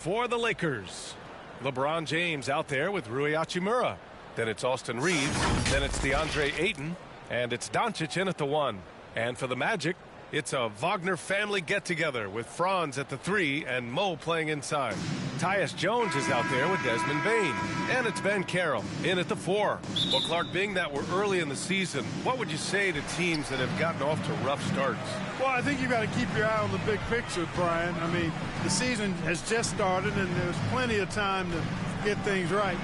For the Lakers, LeBron James out there with Rui Hachimura. Then it's Austin Reeves. Then it's DeAndre Ayton. And it's Doncic in at the 1. And for the Magic, it's a Wagner family get-together with Franz at the 3 and Mo playing inside. Tyus Jones is out there with Desmond Bane. And it's Ben Carroll in at the 4. Well, Clark, being that we're early in the season, what would you say to teams that have gotten off to rough starts? Well, I think you got to keep your eye on the big picture, Brian. I mean, the season has just started, and there's plenty of time to get things right.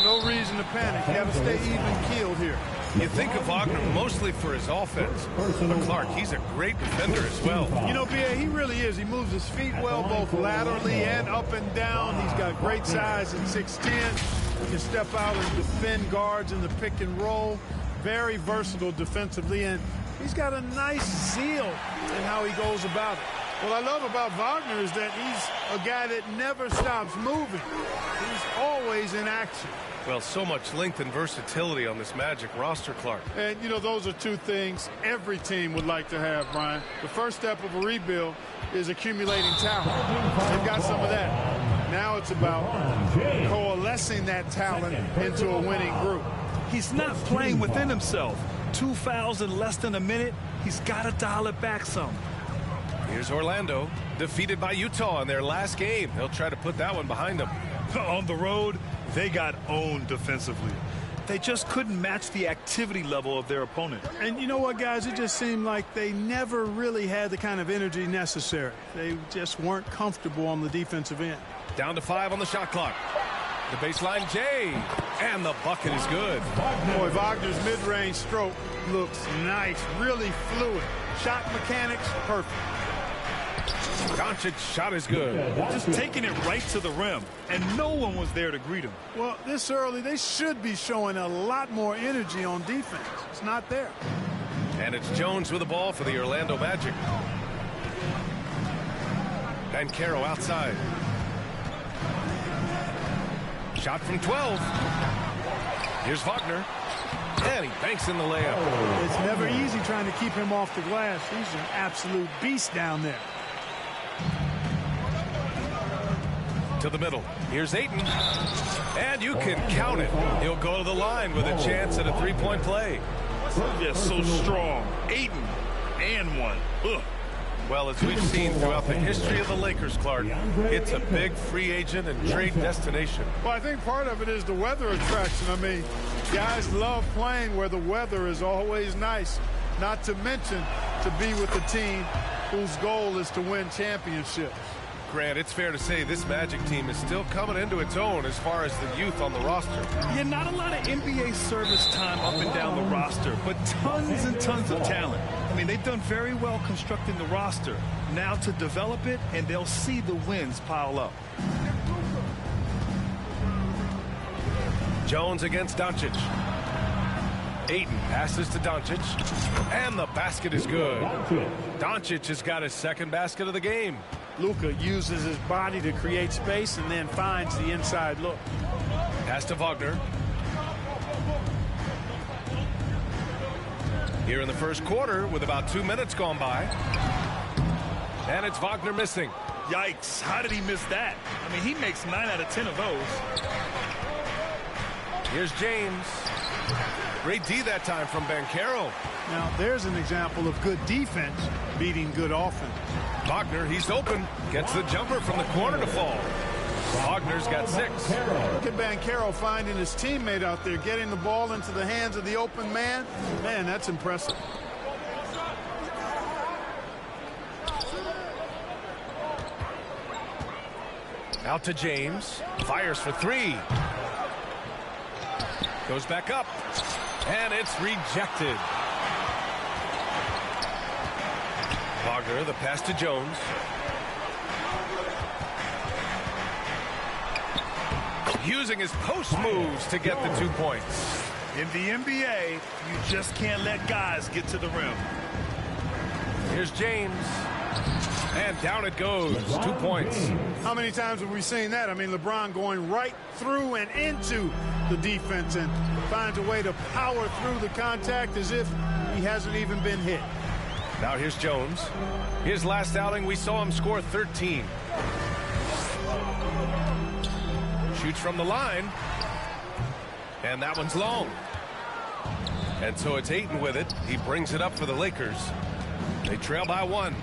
No reason to panic. You got to stay even-keeled here. You think of Wagner mostly for his offense, but Clark, he's a great defender as well. You know, B.A., he really is. He moves his feet well, both laterally and up and down. He's got great size at 6'10". He can step out and defend guards in the pick and roll. Very versatile defensively, and he's got a nice zeal in how he goes about it. What I love about Wagner is that he's a guy that never stops moving. He's always in action. Well, so much length and versatility on this Magic roster, Clark. And, you know, those are two things every team would like to have, Brian. The first step of a rebuild is accumulating talent. They've got some of that. Now it's about coalescing that talent into a winning group. He's not playing within himself. 2 fouls in less than a minute. He's got to dial it back some. Here's Orlando, defeated by Utah in their last game. They'll try to put that one behind them. On the road, they got owned defensively. They just couldn't match the activity level of their opponent. And you know what, guys? It just seemed like they never really had the kind of energy necessary. They just weren't comfortable on the defensive end. Down to 5 on the shot clock. The baseline J, and the bucket is good. Boy, Wagner's mid-range stroke looks nice, really fluid. Shot mechanics, perfect. Doncic's shot is good. Just taking it right to the rim, and no one was there to greet him. Well, this early, they should be showing a lot more energy on defense. It's not there. And it's Jones with the ball for the Orlando Magic. Ben Carroll outside. Shot from 12. Here's Wagner. And he banks in the layup. It's never easy trying to keep him off the glass. He's an absolute beast down there. To the middle. Here's Ayton. And you can count it. He'll go to the line with a chance at a three-point play. Just so strong. Ayton and one. Ugh. Well, as we've seen throughout the history of the Lakers, Clark, it's a big free agent and trade destination. Well, I think part of it is the weather attraction. I mean, guys love playing where the weather is always nice, not to mention to be with a team whose goal is to win championships. Grant, it's fair to say this Magic team is still coming into its own as far as the youth on the roster. Yeah, not a lot of NBA service time up and down the roster, but tons and tons of talent. I mean, they've done very well constructing the roster. Now to develop it, and they'll see the wins pile up. Jones against Doncic. Ayton passes to Doncic, and the basket is good. Doncic has got his second basket of the game. Luka uses his body to create space and then finds the inside look. Pass to Wagner. Here in the first quarter with about 2 minutes gone by. And it's Wagner missing. Yikes, how did he miss that? I mean, he makes 9 out of 10 of those. Here's James. Great D that time from Ben Carroll. Now, there's an example of good defense beating good offense. Wagner, he's open. Gets the jumper from the corner to fall. Wagner's got 6. Look at Ben Carroll finding his teammate out there, getting the ball into the hands of the open man. Man, that's impressive. Out to James. Fires for 3. Goes back up. And it's rejected. Wagner, the pass to Jones. Using his post moves to get the 2 points. In the NBA, you just can't let guys get to the rim. Here's James. And down it goes. 2 points. How many times have we seen that? I mean, LeBron going right through and into the defense and finds a way to power through the contact as if he hasn't even been hit. Now here's Jones. His last outing, we saw him score 13. Shoots from the line. And that one's long. And so it's Ayton with it. He brings it up for the Lakers. They trail by 1.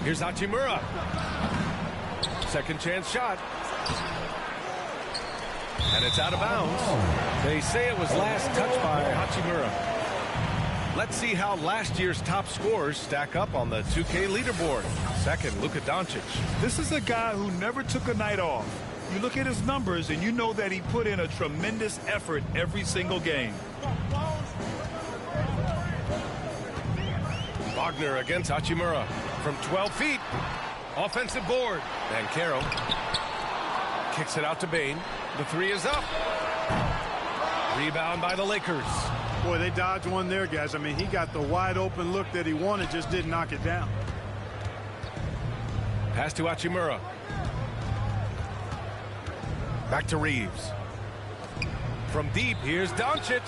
Here's Hachimura. Second chance shot. And it's out of bounds. They say it was last touched by Hachimura. Let's see how last year's top scorers stack up on the 2K leaderboard. Second, Luka Doncic. This is a guy who never took a night off. You look at his numbers and you know that he put in a tremendous effort every single game. Wagner against Hachimura from 12 feet. Offensive board. And Carroll kicks it out to Bane. The 3 is up. Rebound by the Lakers. Boy, they dodged one there, guys. I mean, he got the wide open look that he wanted, just didn't knock it down. Pass to Hachimura. Back to Reeves. From deep, here's Doncic.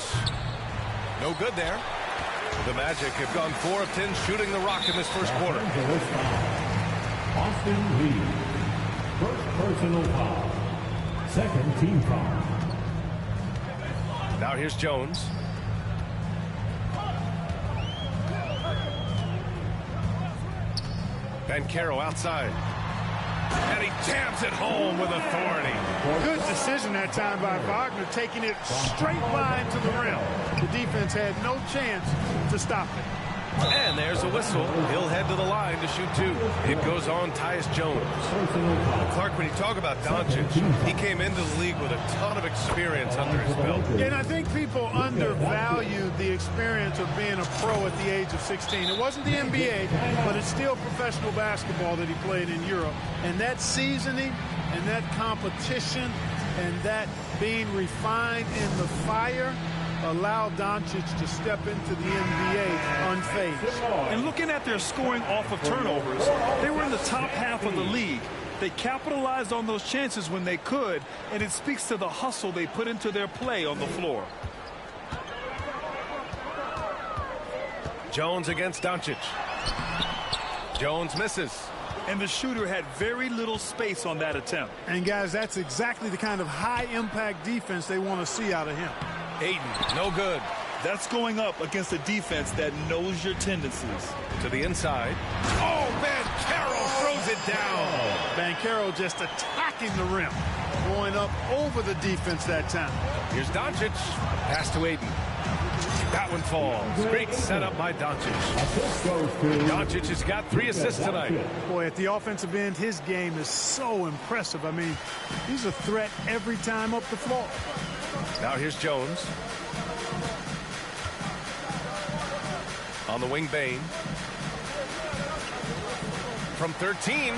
No good there. The Magic have gone 4 of 10 shooting the rock in this first quarter. Austin Reeves. First personal foul. Second team foul. Now here's Jones. Banchero outside. And he jams it home with authority. Good decision that time by Wagner, taking it straight line to the rim. The defense had no chance to stop it. And there's a whistle. He'll head to the line to shoot 2. It goes on Tyus Jones. Clark, when you talk about Doncic, he came into the league with a ton of experience under his belt. And I think people undervalue the experience of being a pro at the age of 16. It wasn't the NBA, but it's still professional basketball that he played in Europe. And that seasoning and that competition and that being refined in the fire allow Doncic to step into the NBA unfazed. And looking at their scoring off of turnovers, they were in the top half of the league. They capitalized on those chances when they could, and it speaks to the hustle they put into their play on the floor. Jones against Doncic. Jones misses. And the shooter had very little space on that attempt. And guys, that's exactly the kind of high-impact defense they want to see out of him. Ayton, no good. That's going up against a defense that knows your tendencies. To the inside. Oh, Banchero throws it down. Banchero just attacking the rim. Going up over the defense that time. Here's Doncic. Pass to Ayton. That one falls. Great setup by Doncic. Doncic has got 3 assists tonight. Boy, at the offensive end, his game is so impressive. I mean, he's a threat every time up the floor. Now here's Jones. On the wing, Bane. From 13.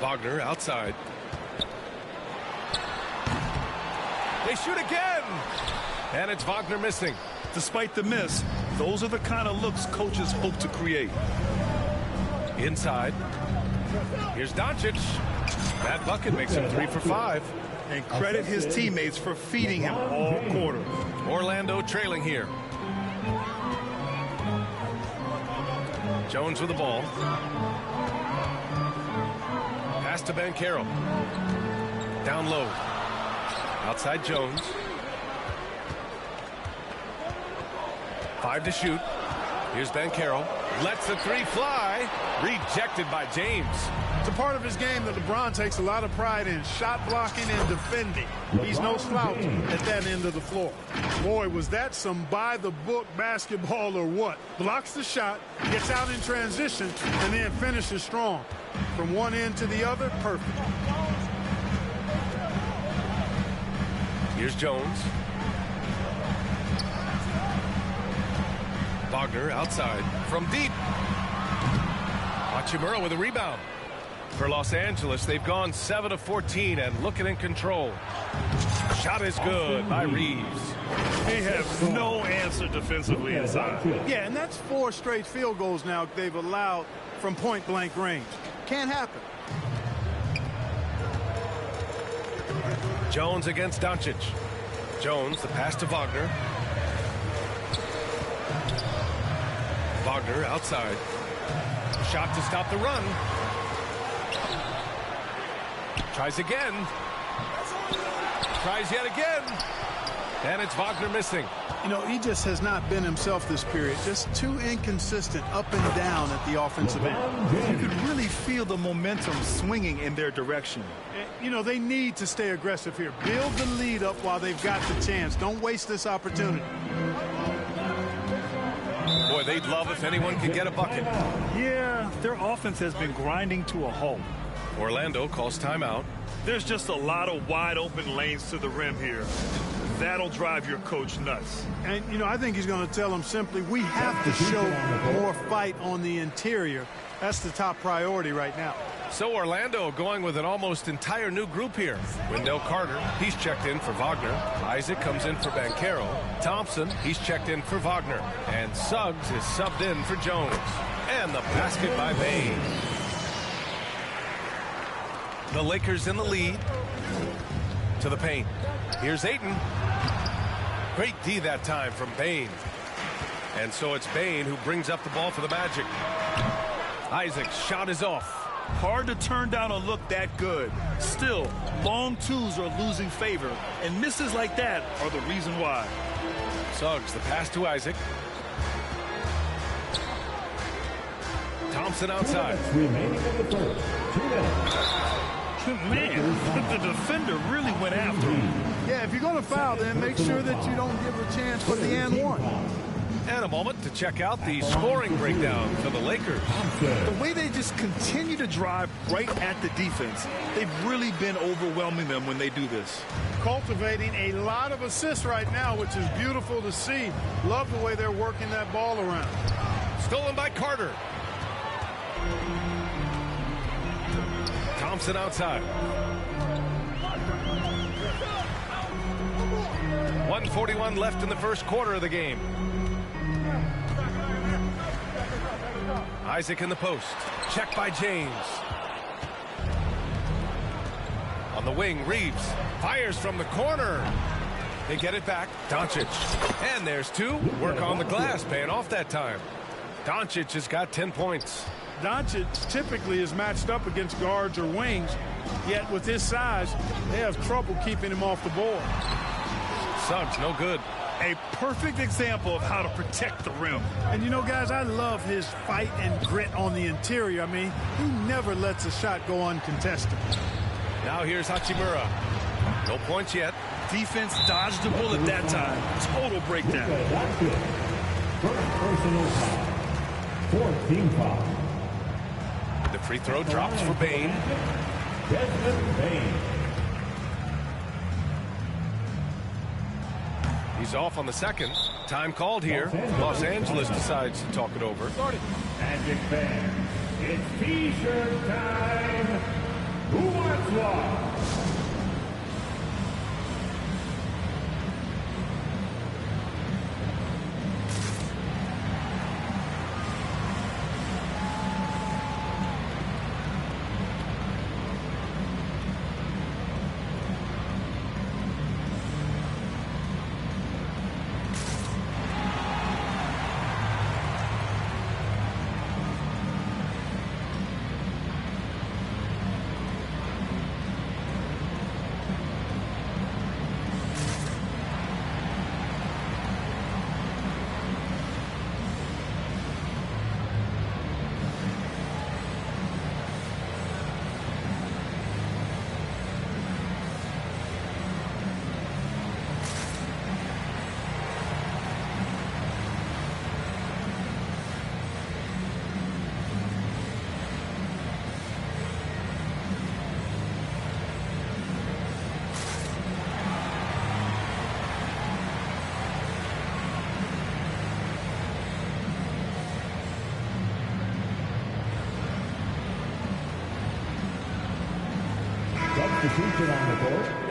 Wagner outside. They shoot again. And it's Wagner missing. Despite the miss, those are the kind of looks coaches hope to create. Inside. Here's Doncic. That bucket makes him 3 for 5. And credit his teammates for feeding him all quarter. Orlando trailing here. Jones with the ball. Pass to Banchero. Down low. Outside Jones. 5 to shoot. Here's Banchero. Lets the 3 fly. Rejected by James. It's a part of his game that LeBron takes a lot of pride in, shot blocking and defending. He's no slouch at that end of the floor. Boy, was that some by-the-book basketball or what? Blocks the shot, gets out in transition, and then finishes strong. From one end to the other, perfect. Here's Jones. Wagner outside from deep. Hachimura with a rebound. For Los Angeles, they've gone 7 of 14 and looking in control. Shot is good by Reeves. They have no answer defensively inside. Yeah, and that's 4 straight field goals now they've allowed from point-blank range. Can't happen. Jones against Doncic. Jones, the pass to Wagner. Wagner outside. Shot to stop the run. Tries again. Tries yet again. And it's Wagner missing. You know, he just has not been himself this period. Just too inconsistent up and down at the offensive end. You could really feel the momentum swinging in their direction. You know, they need to stay aggressive here. Build the lead up while they've got the chance. Don't waste this opportunity. Boy, they'd love if anyone could get a bucket. Yeah, their offense has been grinding to a halt. Orlando calls timeout. There's just a lot of wide open lanes to the rim here. That'll drive your coach nuts. And, you know, I think he's going to tell them simply, we have to show more fight on the interior. That's the top priority right now. So Orlando going with an almost entire new group here. Wendell Carter, he's checked in for Wagner. Isaac comes in for Banchero. Thompson, he's checked in for Wagner. And Suggs is subbed in for Jones. And the basket by Bain. The Lakers in the lead. To the paint. Here's Ayton. Great D that time from Bain. And so it's Bain who brings up the ball for the Magic. Isaac's shot is off. Hard to turn down a look that good. Still, long twos are losing favor, and misses like that are the reason why. Suggs, the pass to Isaac. Thompson outside. Remaining in the first. 2 minutes. Man, the defender really went after him. Yeah, if you're going to foul, then make sure that you don't give a chance for the and one. And a moment to check out the scoring breakdown for the Lakers. The way they just continue to drive right at the defense, they've really been overwhelming them when they do this. Cultivating a lot of assists right now, which is beautiful to see. Love the way they're working that ball around. Stolen by Carter. Thompson outside. 1:41 left in the first quarter of the game. Isaac in the post. Check by James. On the wing, Reeves fires from the corner. They get it back. Doncic. And there's two. Work on the glass, paying off that time. Doncic has got 10 points. Doncic typically is matched up against guards or wings, yet with his size, they have trouble keeping him off the board. Suggs, no good. A perfect example of how to protect the rim. And you know, guys, I love his fight and grit on the interior. I mean, he never lets a shot go uncontested. Now here's Hachimura. No points yet. Defense dodged the bullet that time. Total breakdown. That's it. First personal foul. 14 foul. The free throw drops for Bain. Desmond Bain. He's off on the second. Time called here. Los Angeles decides to talk it over. Magic fans, it's T-shirt time. Who wants one?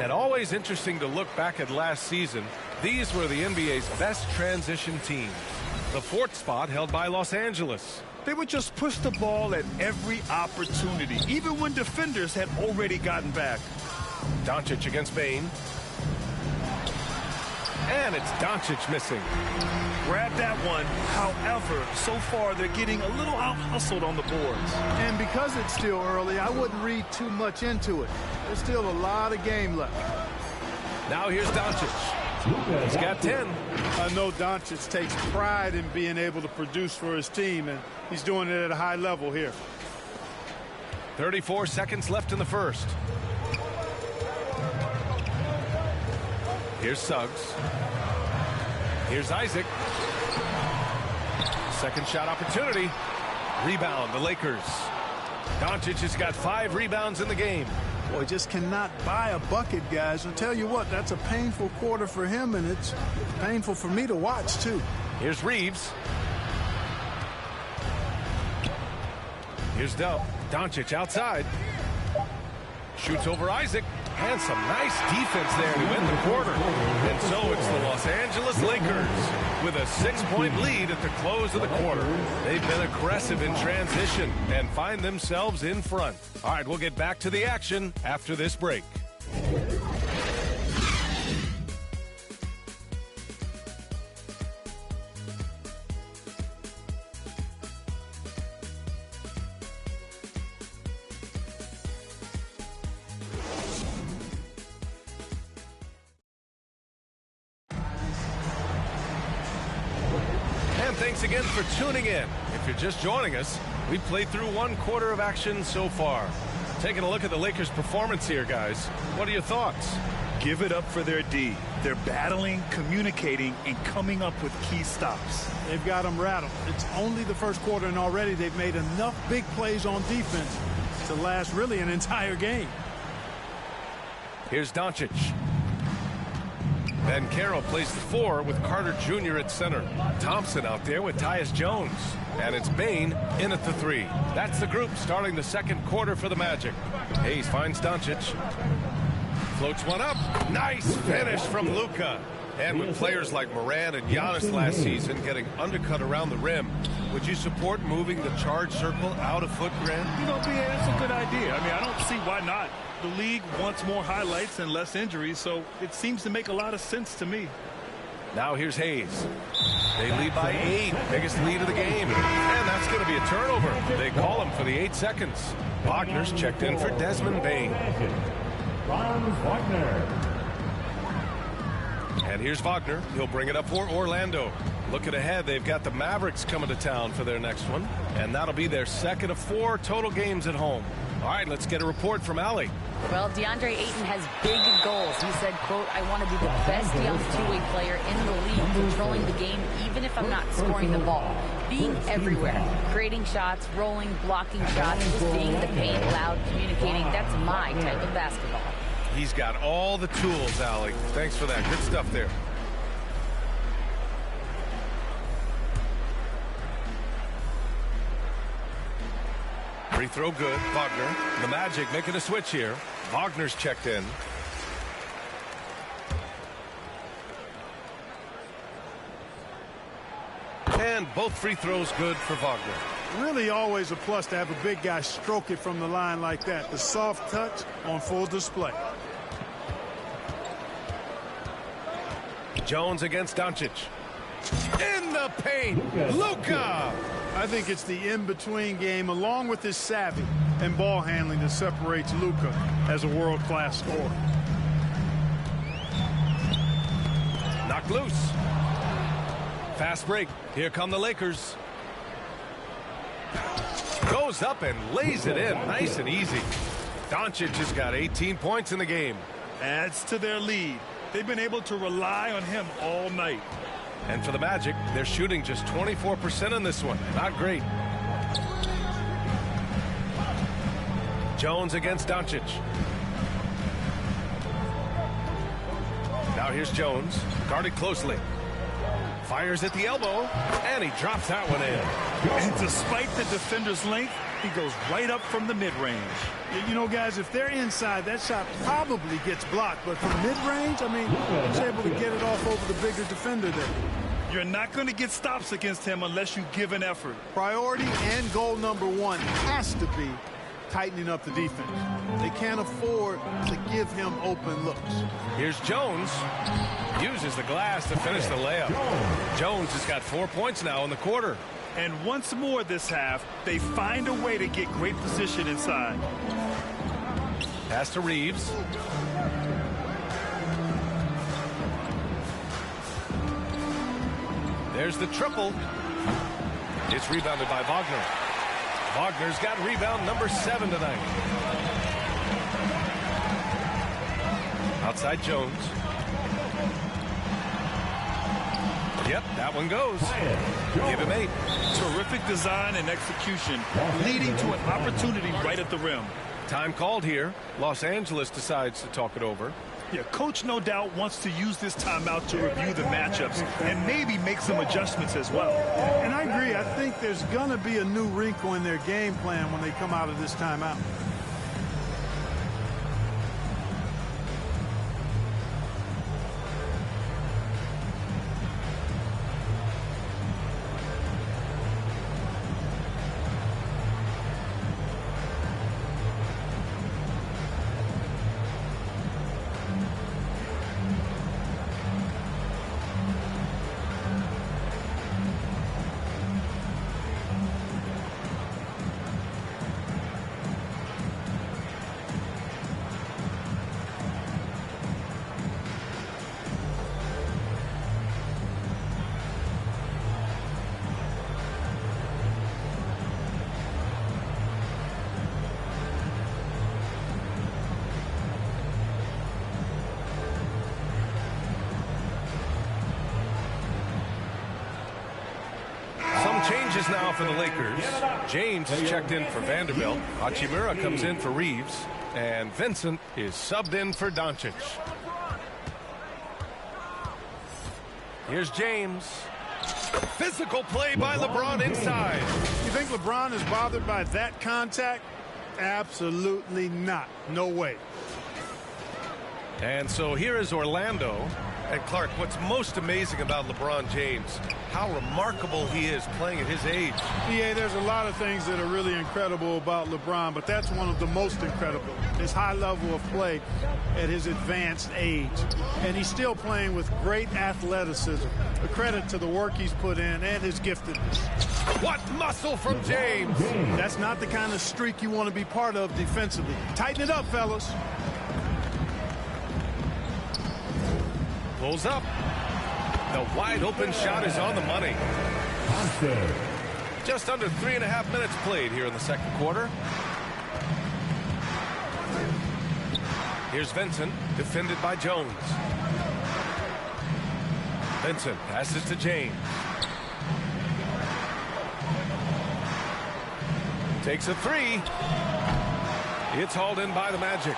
And always interesting to look back at last season. These were the NBA's best transition teams. The fourth spot held by Los Angeles. They would just push the ball at every opportunity, even when defenders had already gotten back. Doncic against Bain. And it's Doncic missing. Grab that one. However, so far they're getting a little out-hustled on the boards. And because it's still early, I wouldn't read too much into it. There's still a lot of game left. Now here's Doncic. He's got 10. I know Doncic takes pride in being able to produce for his team, and he's doing it at a high level here. 34 seconds left in the first. Here's Suggs. Here's Isaac. Second shot opportunity. Rebound, the Lakers. Doncic has got 5 rebounds in the game. Boy, just cannot buy a bucket, guys. I'll tell you what, that's a painful quarter for him, and it's painful for me to watch, too. Here's Reeves. Here's Doncic outside. Shoots over Isaac. And some nice defense there to win the quarter. And so it's the Los Angeles Lakers with a 6-point lead at the close of the quarter. They've been aggressive in transition and find themselves in front. All right, we'll get back to the action after this break. Thanks again for tuning in. If you're just joining us, we've played through 1 quarter of action so far. Taking a look at the Lakers' performance here, guys. What are your thoughts? Give it up for their D. They're battling, communicating, and coming up with key stops. They've got them rattled. It's only the first quarter, and already they've made enough big plays on defense to last really an entire game. Here's Doncic. Then Carroll plays the 4 with Carter Jr. at center. Thompson out there with Tyus Jones. And it's Bane in at the 3. That's the group starting the second quarter for the Magic. Hayes finds Doncic. Floats one up. Nice finish from Luka. And with players like Moran and Giannis last season getting undercut around the rim, would you support moving the charge circle out of foot, Grant? You know, BA, that's a good idea. I mean, I don't see why not. The league wants more highlights and less injuries, so it seems to make a lot of sense to me. Now here's Hayes. They lead by 8. Biggest lead of the game. And that's going to be a turnover. They call him for the 8 seconds. Wagner's checked in for Desmond Bane. And here's Wagner. He'll bring it up for Orlando. Looking ahead, they've got the Mavericks coming to town for their next one. And that'll be their second of 4 total games at home. All right, let's get a report from Allie. Well, DeAndre Ayton has big goals. He said, quote, I want to be the best young two-way player in the league, controlling the game even if I'm not scoring the ball. Being everywhere, creating shots, rolling, blocking shots, just being in the paint, loud, communicating. That's my type of basketball. He's got all the tools, Allie. Thanks for that. Good stuff there. Free throw good. Wagner. The Magic making a switch here. Wagner's checked in. And both free throws good for Wagner. Really always a plus to have a big guy stroke it from the line like that. The soft touch on full display. Jones against Doncic. In the paint, Luka! I think it's the in-between game along with his savvy and ball handling that separates Luka as a world-class scorer. Knocked loose. Fast break. Here come the Lakers. Goes up and lays it in nice and easy. Doncic has got 18 points in the game. Adds to their lead. They've been able to rely on him all night. And for the Magic, they're shooting just 24% on this one. Not great. Jones against Doncic. Now here's Jones, guarded closely. Fires at the elbow, and he drops that one in. And despite the defender's length, he goes right up from the mid-range. You know, guys, if they're inside, that shot probably gets blocked. But from mid-range, I mean, he's able to get it off over the bigger defender there. You're not going to get stops against him unless you give an effort. Priority and goal number 1 has to be tightening up the defense. They can't afford to give him open looks. Here's Jones. Uses the glass to finish the layup. Jones has got 4 points now in the quarter. And once more this half, they find a way to get great position inside. Pass to Reeves. There's the triple. It's rebounded by Wagner. Wagner's got rebound number 7 tonight. Outside Jones. Yep, that one goes. Give him 8. Terrific design and execution, leading to an opportunity right at the rim. Time called here. Los Angeles decides to talk it over. Yeah, coach no doubt wants to use this timeout to review the matchups and maybe make some adjustments as well. And I agree. I think there's going to be a new wrinkle in their game plan when they come out of this timeout. Changes now for the Lakers. James is checked in for Vanderbilt. Hachimura comes in for Reeves. And Vincent is subbed in for Doncic. Here's James. Physical play by LeBron inside. You think LeBron is bothered by that contact? Absolutely not. No way. And so here is Orlando. And Clark, what's most amazing about LeBron James, how remarkable he is playing at his age. Yeah, there's a lot of things that are really incredible about LeBron, but that's one of the most incredible. His high level of play at his advanced age. And he's still playing with great athleticism. A credit to the work he's put in and his giftedness. What muscle from James! That's not the kind of streak you want to be part of defensively. Tighten it up, fellas. Pulls up. The wide open shot is on the money. Just under 3.5 minutes played here in the second quarter. Here's Vincent, defended by Jones. Vincent passes to James. Takes a 3. It's hauled in by the Magic.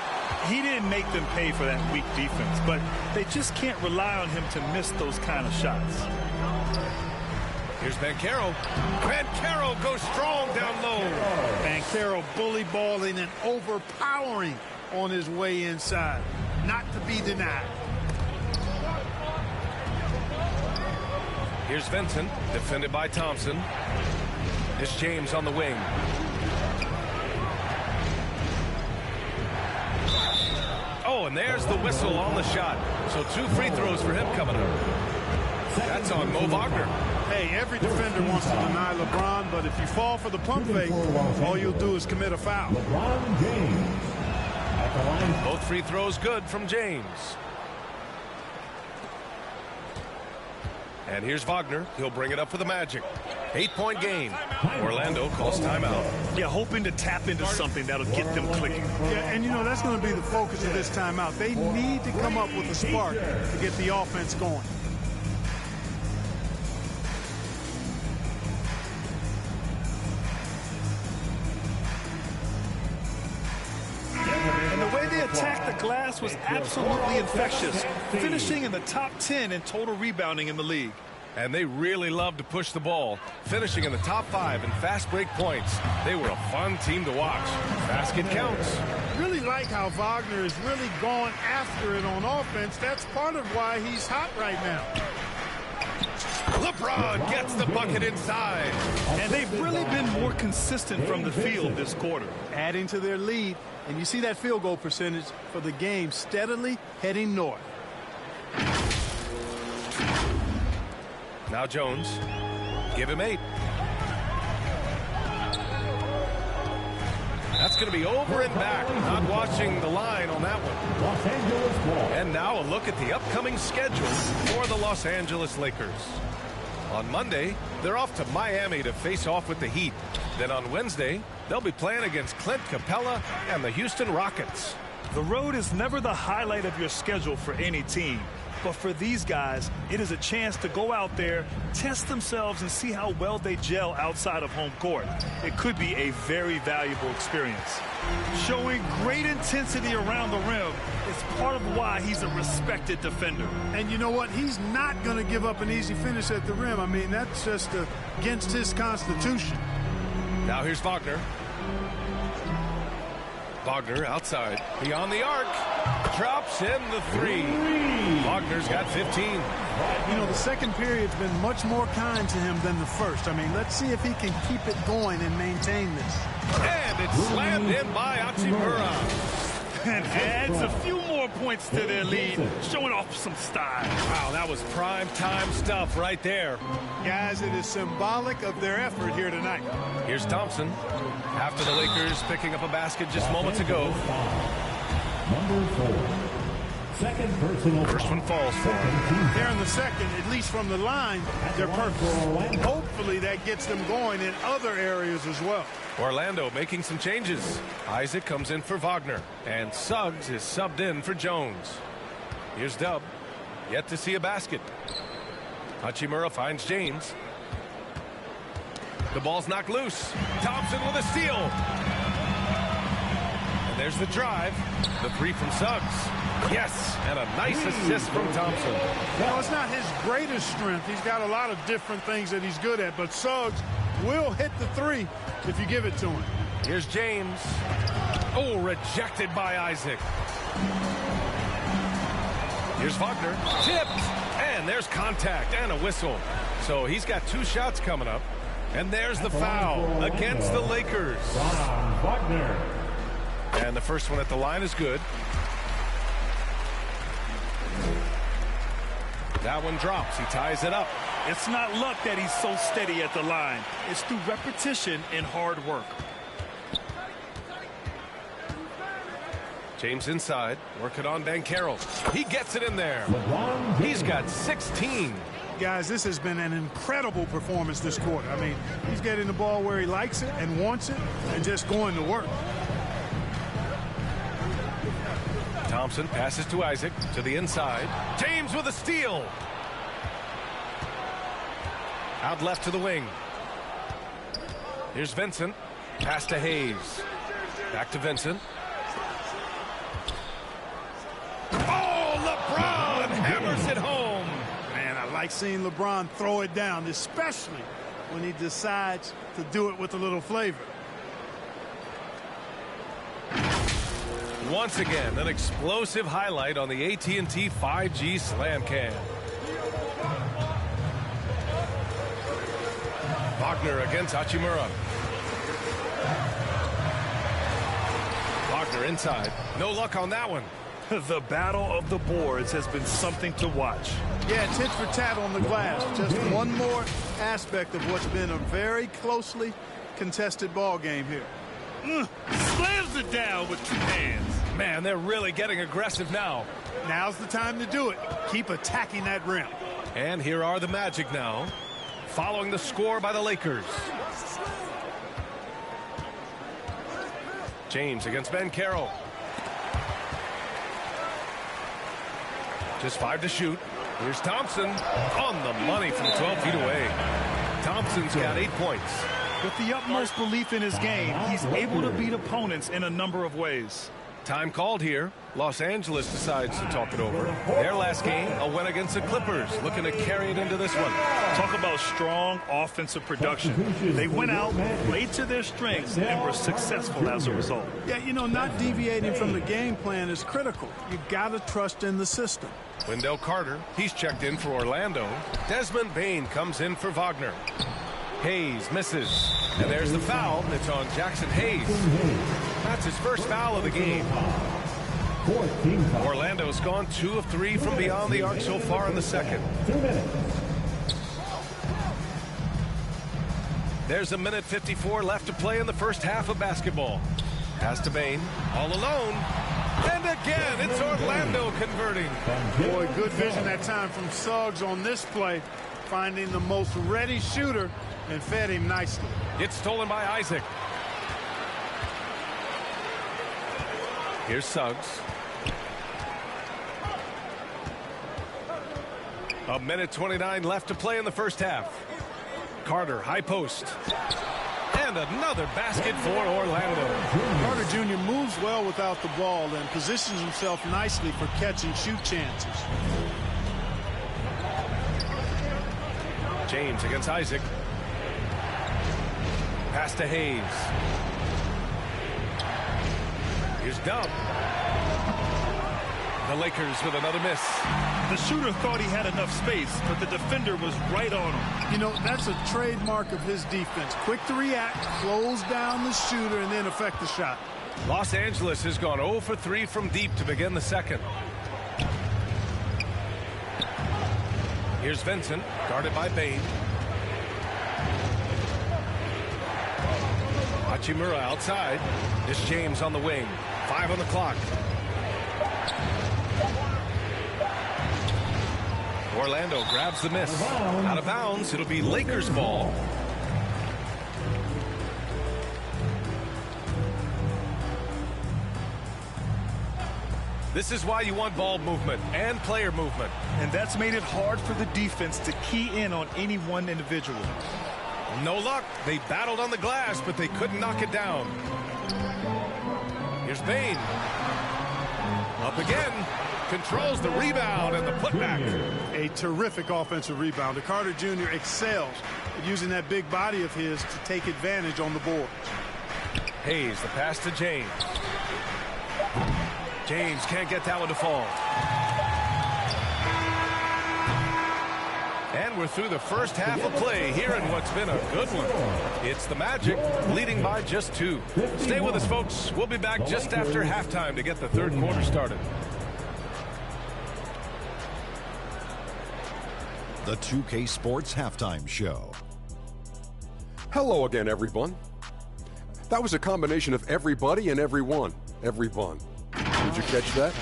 He didn't make them pay for that weak defense, but they just can't rely on him to miss those kind of shots. Here's Banchero. Banchero goes strong down low. Banchero bully balling and overpowering on his way inside. Not to be denied. Here's Vincent, defended by Thompson. It's James on the wing. Oh, and there's the whistle on the shot. So 2 free throws for him coming up. That's on Mo Wagner. Hey, every defender wants to deny LeBron, but if you fall for the pump fake, all you'll do is commit a foul. LeBron James at the line. Both free throws good from James. And here's Wagner. He'll bring it up for the Magic. 8-point game. Orlando calls timeout. Yeah, hoping to tap into something that'll get them clicking. Yeah, and you know, that's going to be the focus of this timeout. They need to come up with a spark to get the offense going. And the way they attacked the glass was absolutely infectious, finishing in the top 10 in total rebounding in the league. And they really love to push the ball, finishing in the top 5 in fast break points. They were a fun team to watch. Basket counts. Really like how Wagner is really going after it on offense. That's part of why he's hot right now. LeBron gets the bucket inside. And they've really been more consistent from the field this quarter. Adding to their lead, and you see that field goal percentage for the game steadily heading north. Now Jones. Give him 8. That's It's going to be over and back. Not watching the line on that one. Los Angeles ball. And now a look at the upcoming schedule for the Los Angeles Lakers. On Monday, they're off to Miami to face off with the Heat. Then on Wednesday, they'll be playing against Clint Capella and the Houston Rockets. The road is never the highlight of your schedule for any team. But for these guys, it is a chance to go out there, test themselves, and see how well they gel outside of home court. It could be a very valuable experience. Showing great intensity around the rim is part of why he's a respected defender. And you know what? He's not going to give up an easy finish at the rim. I mean, that's just against his constitution. Now here's Wagner. Wagner outside, beyond the arc, drops in the three. Wagner's got 15. You know, the second period's been much more kind to him than the first. I mean, let's see if he can keep it going and maintain this. And it's slammed in by Hachimura. And adds a few more points to their lead, showing off some style. Wow, that was prime time stuff right there. Guys, it is symbolic of their effort here tonight. Here's Thompson. After the Lakers picking up a basket just moments ago. Number 4. Second personal. First one falls for him. Here in the second, at least from the line, they're perfect. Hopefully that gets them going in other areas as well. Orlando making some changes. Isaac comes in for Wagner. And Suggs is subbed in for Jones. Here's Dub. Yet to see a basket. Hachimura finds James. The ball's knocked loose. Thompson with a steal. And there's the drive. The three from Suggs. Yes, and a nice assist from Thompson. Well, it's not his greatest strength. He's got a lot of different things that he's good at, but Suggs will hit the three if you give it to him. Here's James. Oh, rejected by Isaac. Here's Wagner. Tipped. And there's contact and a whistle. So he's got 2 shots coming up. And there's the foul against the Lakers. Wagner. And the first one at the line is good. That one drops. He ties it up. It's not luck that he's so steady at the line. It's through repetition and hard work. James inside, working on Banchero. He gets it in there. He's got 16. Guys, this has been an incredible performance this quarter. I mean, he's getting the ball where he likes it and wants it and just going to work. Thompson passes to Isaac to the inside. James with a steal. Out left to the wing. Here's Vincent. Pass to Hayes. Back to Vincent. Oh, LeBron hammers it home. Man, I like seeing LeBron throw it down, especially when he decides to do it with a little flavor. Once again, an explosive highlight on the AT&T 5G Slam Cam. Wagner against Hachimura. Wagner inside. No luck on that one. The battle of the boards has been something to watch. Yeah, tit for tat on the glass. Just one more aspect of what's been a very closely contested ball game here. Slams it down with 2 hands. Man, they're really getting aggressive now. Now's the time to do it. Keep attacking that rim. And here are the Magic now, following the score by the Lakers. James against Banchero. Just 5 to shoot. Here's Thompson on the money from 12 feet away. Thompson's got 8 points. With the utmost belief in his game, he's able to beat opponents in a number of ways. Time called here. Los Angeles decides to talk it over. Their last game, a win against the Clippers, looking to carry it into this one. Talk about strong offensive production. They went out, played to their strengths, and were successful as a result. Yeah, you know, not deviating from the game plan is critical. You got to trust in the system. Wendell Carter, he's checked in for Orlando. Desmond Bane comes in for Wagner. Hayes misses. And there's the foul. It's on Jackson Hayes. That's his first foul of the game. Orlando's gone 2 of 3 from beyond the arc so far in the second. There's a minute 54 left to play in the first half of basketball. Pass to Bain, all alone. And again, it's Orlando converting. Boy, good vision that time from Suggs on this play, finding the most ready shooter and fed him nicely. It's stolen by Isaac. Here's Suggs. A minute 29 left to play in the first half. Carter, high post. And another basket for Orlando. Carter Jr. moves well without the ball and positions himself nicely for catch and shoot chances. James against Isaac. Pass to Hayes. Here's Dub. The Lakers with another miss. The shooter thought he had enough space, but the defender was right on him. You know, that's a trademark of his defense. Quick to react, close down the shooter, and then affect the shot. Los Angeles has gone 0 for 3 from deep to begin the second. Here's Vincent, guarded by Bain. Hachimura outside. This James on the wing. 5 on the clock. Orlando grabs the miss. Out of bounds. It'll be Lakers ball. This is why you want ball movement and player movement. And that's made it hard for the defense to key in on any one individual. No luck. They battled on the glass, but they couldn't knock it down. Here's Bain. Up again. Controls the rebound and the putback. A terrific offensive rebounder. Carter Jr. excels at using that big body of his to take advantage on the board. Hayes, the pass to James. James can't get that one to fall. And we're through the first half of play here in what's been a good one. It's the Magic leading by just 2. Stay with us, folks. We'll be back just after halftime to get the third quarter started. The 2K Sports Halftime Show. Hello again, everyone. That was a combination of everybody and everyone. Everyone. Did you catch that?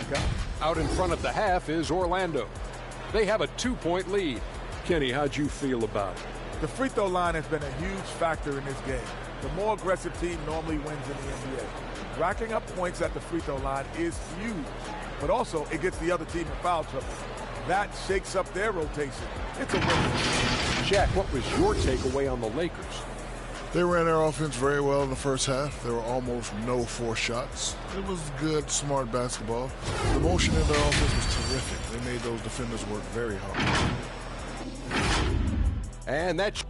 Out in front of the half is Orlando. They have a 2-point lead. Kenny, how'd you feel about it? The free throw line has been a huge factor in this game. The more aggressive team normally wins in the NBA. Racking up points at the free throw line is huge, but also it gets the other team in foul trouble. That shakes up their rotation. It's a win. Jack, what was your takeaway on the Lakers? They ran their offense very well in the first half. There were almost no forced shots. It was good, smart basketball. The motion in their offense was terrific. They made those defenders work very hard. And that's...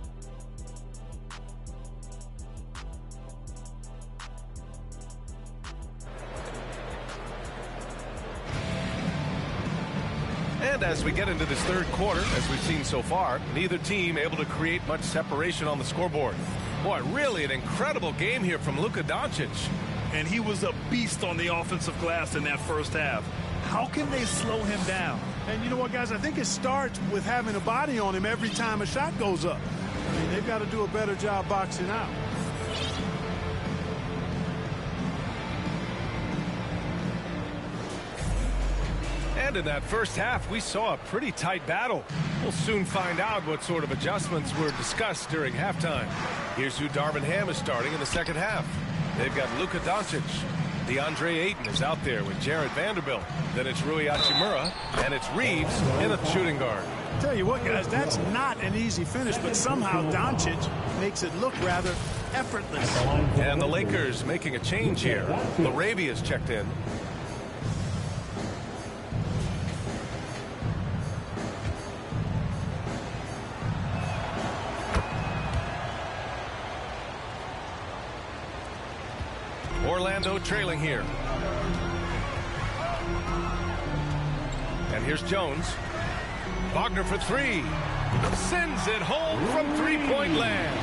And as we get into this third quarter, as we've seen so far, neither team able to create much separation on the scoreboard. Boy, really an incredible game here from Luka Doncic. And he was a beast on the offensive glass in that first half. How can they slow him down? And you know what, guys? I think it starts with having a body on him every time a shot goes up. I mean, they've got to do a better job boxing out. And in that first half, we saw a pretty tight battle. We'll soon find out what sort of adjustments were discussed during halftime. Here's who Darvin Ham is starting in the second half. They've got Luka Doncic. DeAndre Ayton is out there with Jared Vanderbilt. Then it's Rui Hachimura, and it's Reeves in a shooting guard. Tell you what, guys, that's not an easy finish, but somehow Doncic makes it look rather effortless. And the Lakers making a change here. Larabia's checked in. Orlando trailing here. And here's Jones. Wagner for 3. Sends it home from three-point land.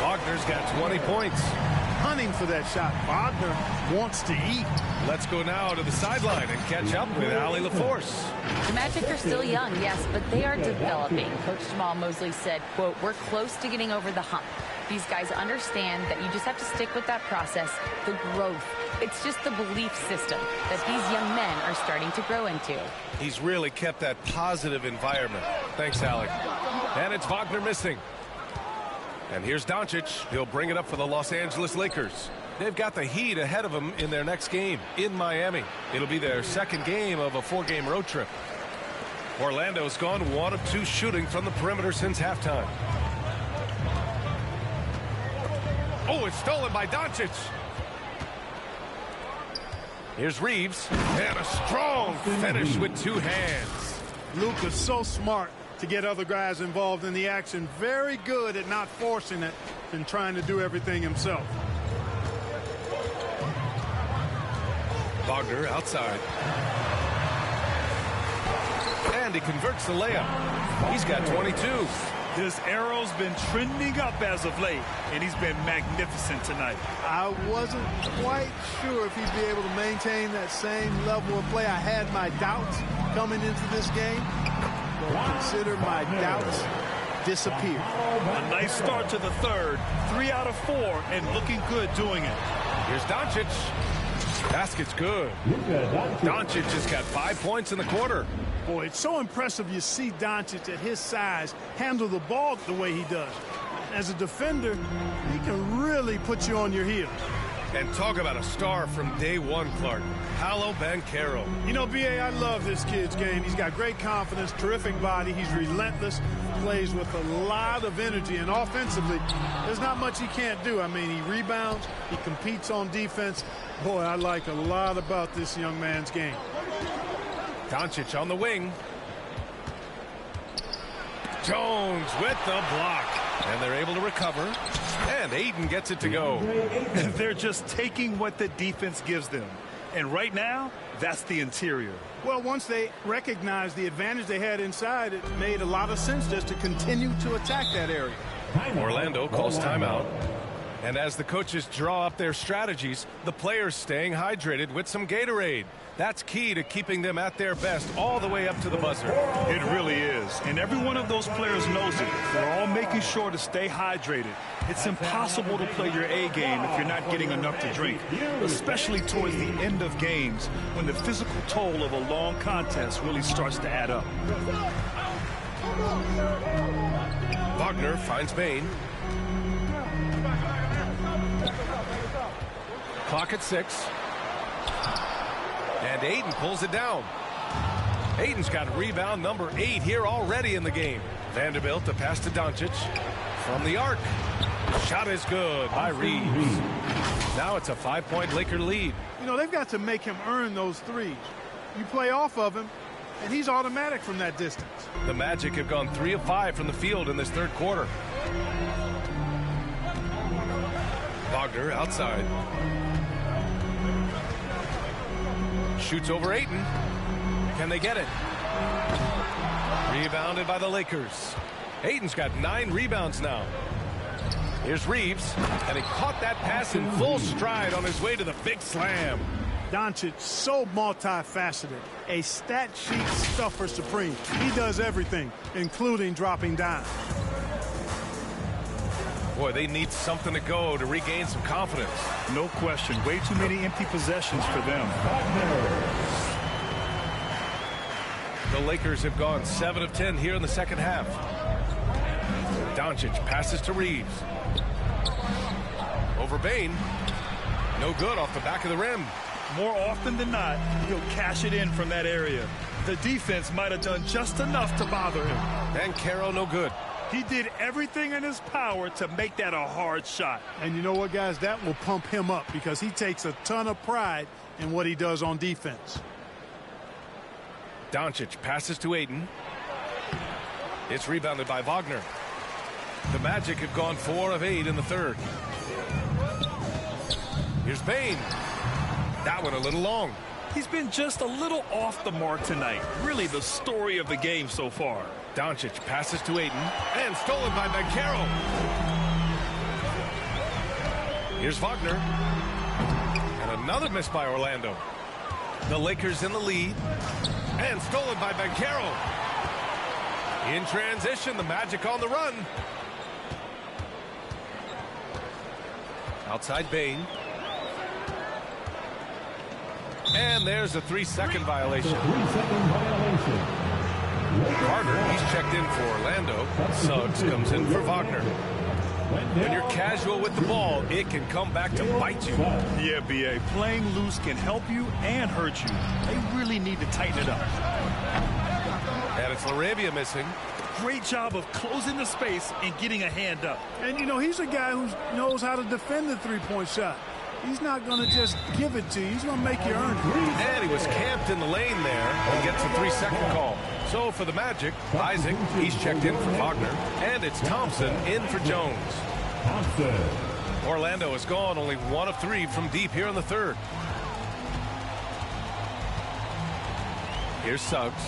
Wagner's got 20 points. Hunting for that shot. Wagner wants to eat. Let's go now to the sideline and catch up with Allie LaForce. The Magic are still young, yes, but they are developing. Coach Jamal Mosley said, quote, "We're close to getting over the hump. These guys understand that you just have to stick with that process. The growth It's just the belief system that these young men are starting to grow into. He's really kept that positive environment. Thanks, Alec. And it's Wagner missing. And here's Doncic. He'll bring it up for the Los Angeles Lakers. They've got the Heat ahead of them in their next game in Miami. It'll be their second game of a 4-game road trip. Orlando's gone 1 of 2 shooting from the perimeter since halftime. Oh, it's stolen by Doncic. Here's Reeves. And a strong finish with 2 hands. Luke is so smart to get other guys involved in the action. Very good at not forcing it and trying to do everything himself. Wagner outside. And he converts the layup. He's got 22. This arrow's been trending up as of late, and he's been magnificent tonight. I wasn't quite sure if he'd be able to maintain that same level of play. I had my doubts coming into this game. Consider my doubts disappear. A nice start to the third. 3 out of 4 and looking good doing it. Here's Doncic. Basket's good. Doncic has got 5 points in the quarter. Boy, it's so impressive you see Doncic at his size handle the ball the way he does. As a defender, he can really put you on your heels. And talk about a star from day one, Clark. Paolo Banchero. You know, B.A., I love this kid's game. He's got great confidence, terrific body. He's relentless, plays with a lot of energy. And offensively, there's not much he can't do. I mean, he rebounds, he competes on defense. Boy, I like a lot about this young man's game. Doncic on the wing. Jones with the block. And they're able to recover. And Aiden gets it to go. They're just taking what the defense gives them. And right now, that's the interior. Well, once they recognized the advantage they had inside, it made a lot of sense just to continue to attack that area. Orlando calls timeout. And as the coaches draw up their strategies, the players staying hydrated with some Gatorade. That's key to keeping them at their best all the way up to the buzzer. It really is. And every one of those players knows it. They're all making sure to stay hydrated. It's impossible to play your A game if you're not getting enough to drink, especially towards the end of games when the physical toll of a long contest really starts to add up. Wagner finds Bain. Clock at 6. And Aiden pulls it down. Aiden's got rebound number 8 here already in the game. Vanderbilt to pass to Doncic. From the arc. Shot is good by Reeves. Now it's a 5-point Laker lead. You know, they've got to make him earn those threes. You play off of him, and he's automatic from that distance. The Magic have gone 3 of 5 from the field in this third quarter. Wagner outside. Shoots over Ayton. Can they get it? Rebounded by the Lakers. Ayton's got 9 rebounds now. Here's Reeves, and he caught that pass in full stride on his way to the big slam. Doncic, so multifaceted, a stat sheet stuffer supreme. He does everything, including dropping down. Boy, they need something to go to regain some confidence. No question. Way too many empty possessions for them. The Lakers have gone 7 of 10 here in the second half. Doncic passes to Reeves. Over Bain. No good off the back of the rim. More often than not, he'll cash it in from that area. The defense might have done just enough to bother him. And Caro, no good. He did everything in his power to make that a hard shot. And you know what, guys? That will pump him up because he takes a ton of pride in what he does on defense. Doncic passes to Ayton. It's rebounded by Wagner. The Magic have gone 4 of 8 in the third. Here's Bain. That one a little long. He's been just a little off the mark tonight. Really the story of the game so far. Doncic passes to Ayton. And stolen by Banchero. Here's Wagner. And another miss by Orlando. The Lakers in the lead. And stolen by Banchero. In transition, the Magic on the run. Outside Bain. And there's a 3-second violation. 3-second violation. Carter, he's checked in for Orlando. Suggs comes in for Wagner. When you're casual with the ball, it can come back to bite you. Yeah, B.A. Playing loose can help you and hurt you. They really need to tighten it up. And it's LaRavia missing. Great job of closing the space and getting a hand up. And, you know, he's a guy who knows how to defend the three-point shot. He's not going to just give it to you. He's going to make you earn it. And he was camped in the lane there and gets a 3-second call. So for the Magic, Isaac, he's checked in for Wagner. And it's Thompson in for Jones. Orlando has gone only 1 of 3 from deep here in the third. Here's Suggs.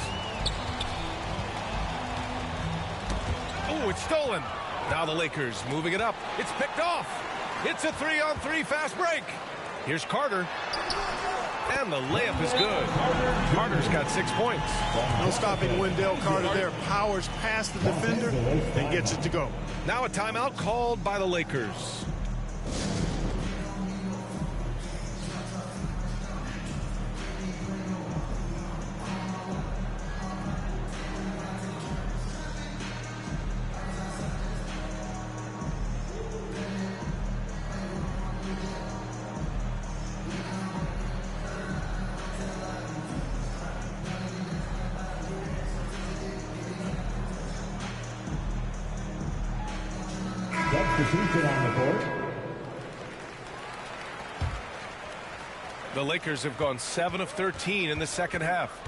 Oh, it's stolen. Now the Lakers moving it up. It's picked off. It's a 3-on-3 fast break. Here's Carter. And the layup is good. Carter's got 6 points. No stopping Wendell Carter there. Powers past the defender and gets it to go. Now a timeout called by the Lakers. Substitution on the court. The Lakers have gone 7 of 13 in the second half.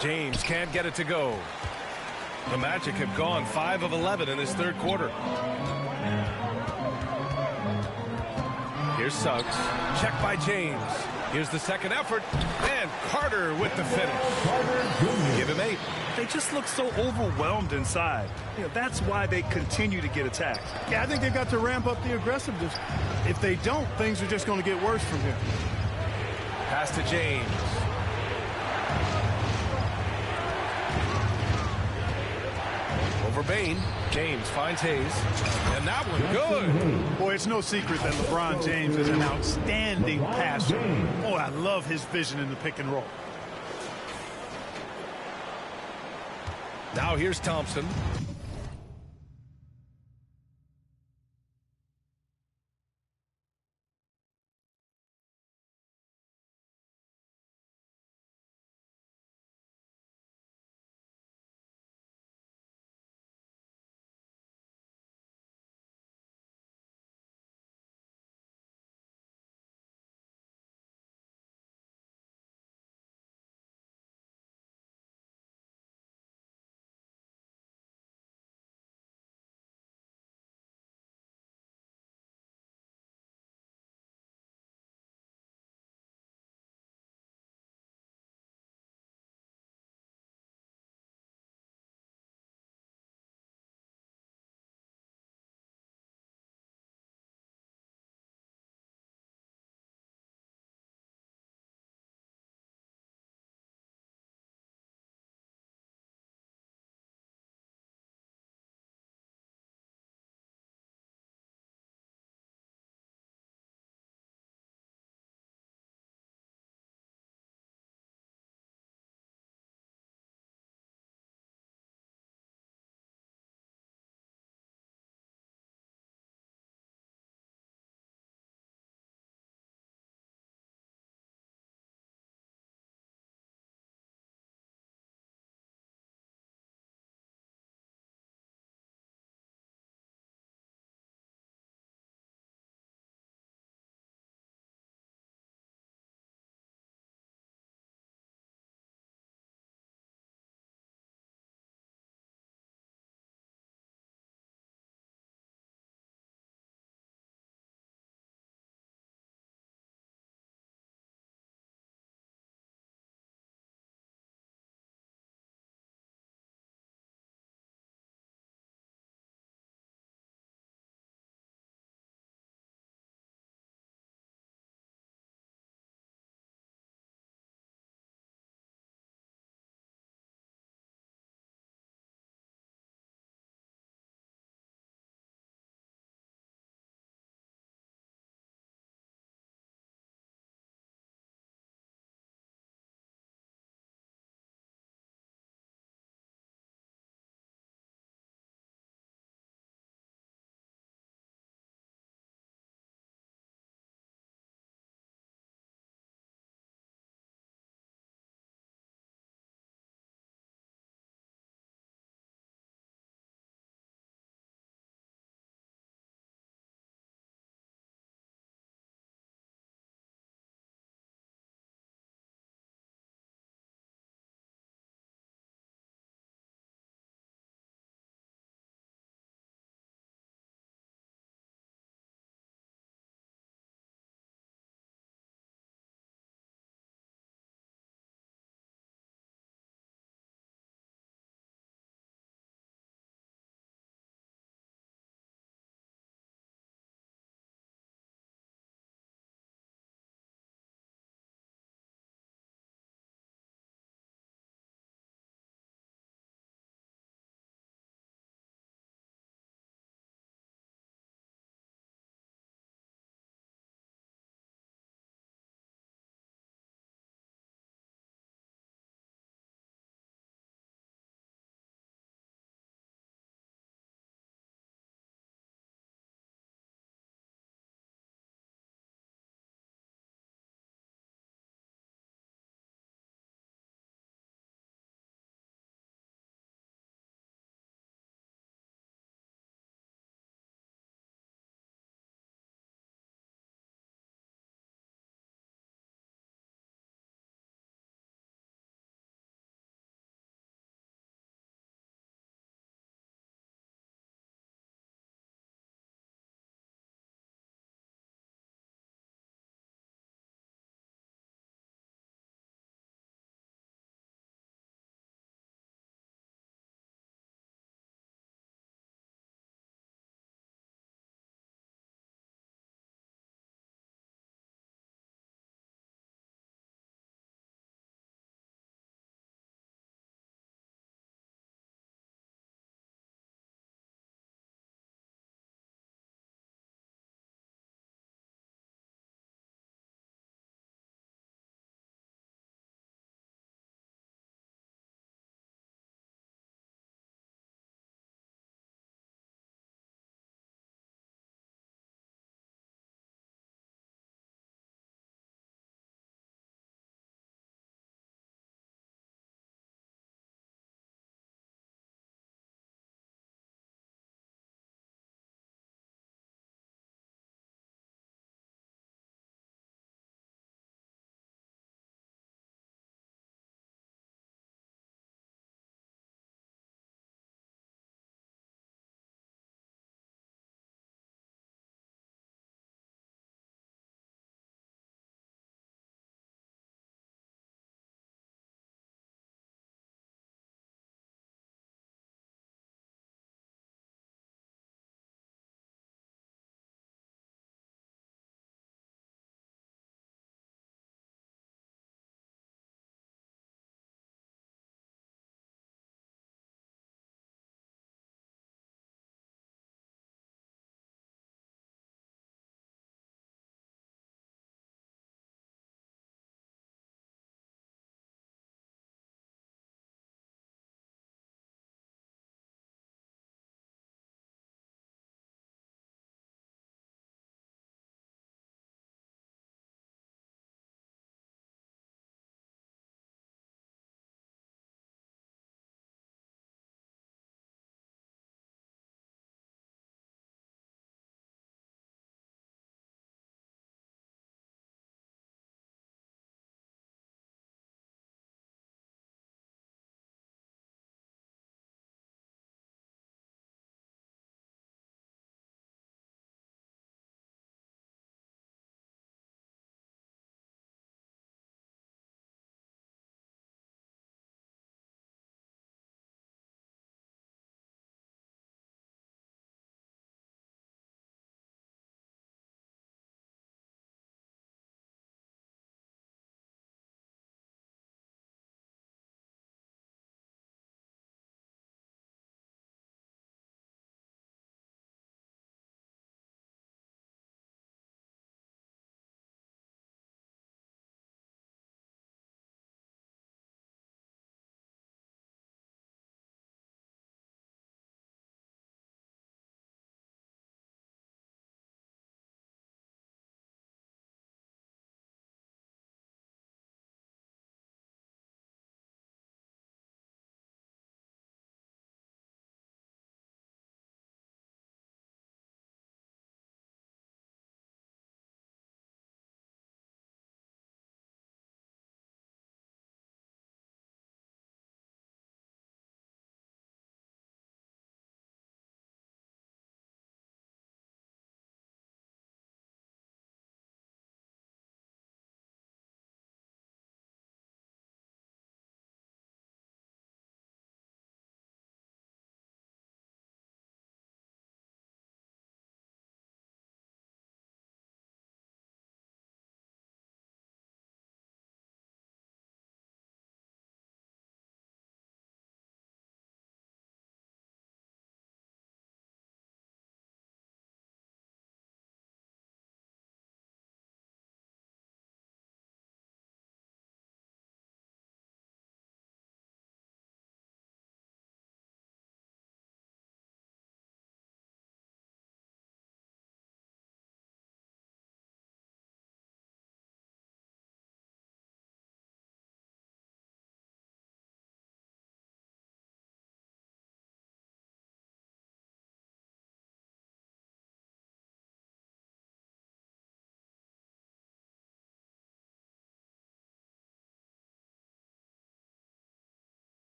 James can't get it to go. The Magic have gone 5 of 11 in this third quarter. Here's Suggs. Check by James. Here's the second effort. And Carter with the finish. Give him 8. They just look so overwhelmed inside. You know, that's why they continue to get attacked. Yeah, I think they've got to ramp up the aggressiveness. If they don't, things are just going to get worse from here. Pass to James. Over Bain. James finds Hayes. And that one good. Boy, it's no secret that LeBron James is an outstanding passer. Oh, I love his vision in the pick and roll. Now here's Thompson.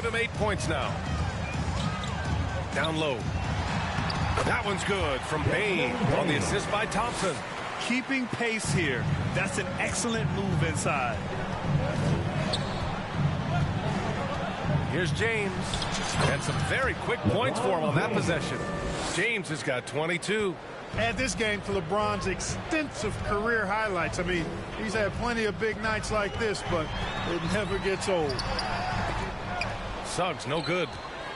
give him 8 points now. Down low. That one's good from Bain on the assist by Thompson. Keeping pace here. That's an excellent move inside. Here's James. And some very quick points for him on that possession. James has got 22. Add this game to LeBron's extensive career highlights. I mean, he's had plenty of big nights like this, but it never gets old. Suggs, no good.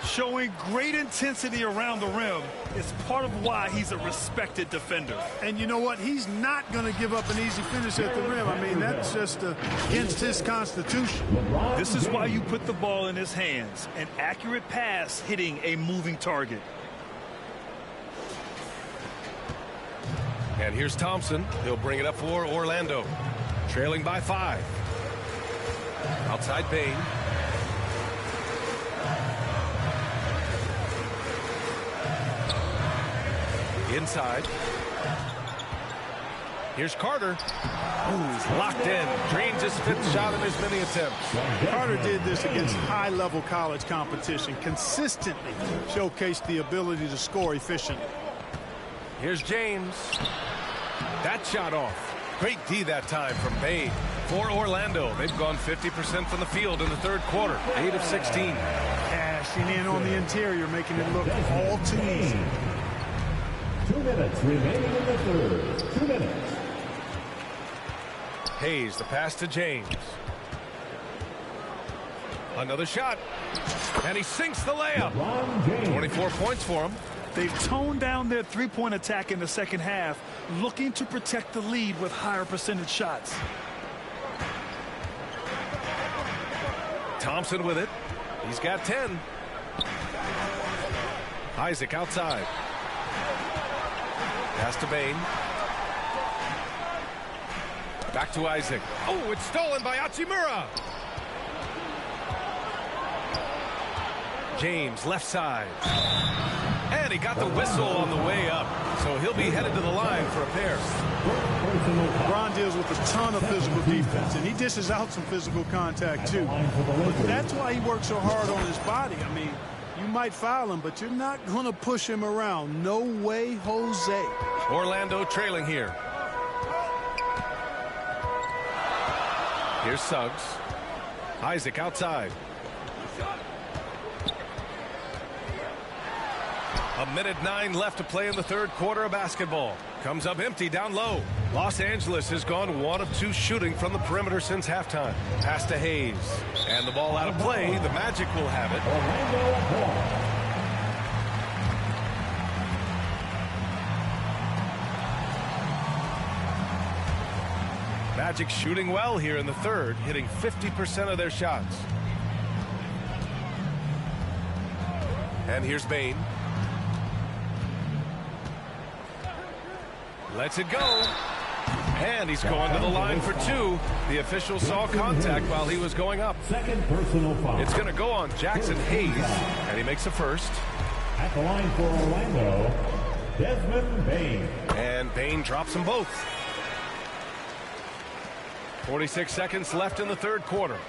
Showing great intensity around the rim is part of why he's a respected defender. And you know what? He's not going to give up an easy finish at the rim. I mean, that's just against his constitution. This is why you put the ball in his hands. An accurate pass hitting a moving target. And here's Thompson. He'll bring it up for Orlando. Trailing by 5. Outside Bain. Inside. Here's Carter. He's locked in. Drains his 5th shot in his many attempts. Carter did this against high-level college competition. Consistently showcased the ability to score efficiently. Here's James. That shot off. Great D that time from Bain. For Orlando, they've gone 50% from the field in the 3rd quarter. 8 of 16. Cashing in on the interior, making it look all too easy. 2 minutes remaining in the 3rd. 2 minutes. Hayes, the pass to James. Another shot. And he sinks the layup. 24 points for him. They've toned down their three-point attack in the second half, looking to protect the lead with higher percentage shots. Thompson with it. He's got 10. Isaac outside. Pass to Bain. Back to Isaac. Oh, it's stolen by Hachimura. James, left side. And he got the whistle on the way up. So he'll be headed to the line for a pair. LeBron deals with a ton of physical defense, and he dishes out some physical contact, too. But that's why he works so hard on his body. I mean, you might foul him, but you're not going to push him around. No way, Jose. Orlando trailing here. Here's Suggs. Isaac outside. A minute 9 left to play in the 3rd quarter of basketball. Comes up empty down low. Los Angeles has gone 1 of 2 shooting from the perimeter since halftime. Pass to Hayes. And the ball out of play. The Magic will have it. Magic shooting well here in the 3rd, hitting 50% of their shots. And here's Bain. Lets it go. And he's going to the line for 2. The official saw contact while he was going up. Second personal foul. It's going to go on Jackson Hayes, and he makes the first. At the line for Orlando, Desmond Bain. And Bain drops them both. 46 seconds left in the 3rd quarter.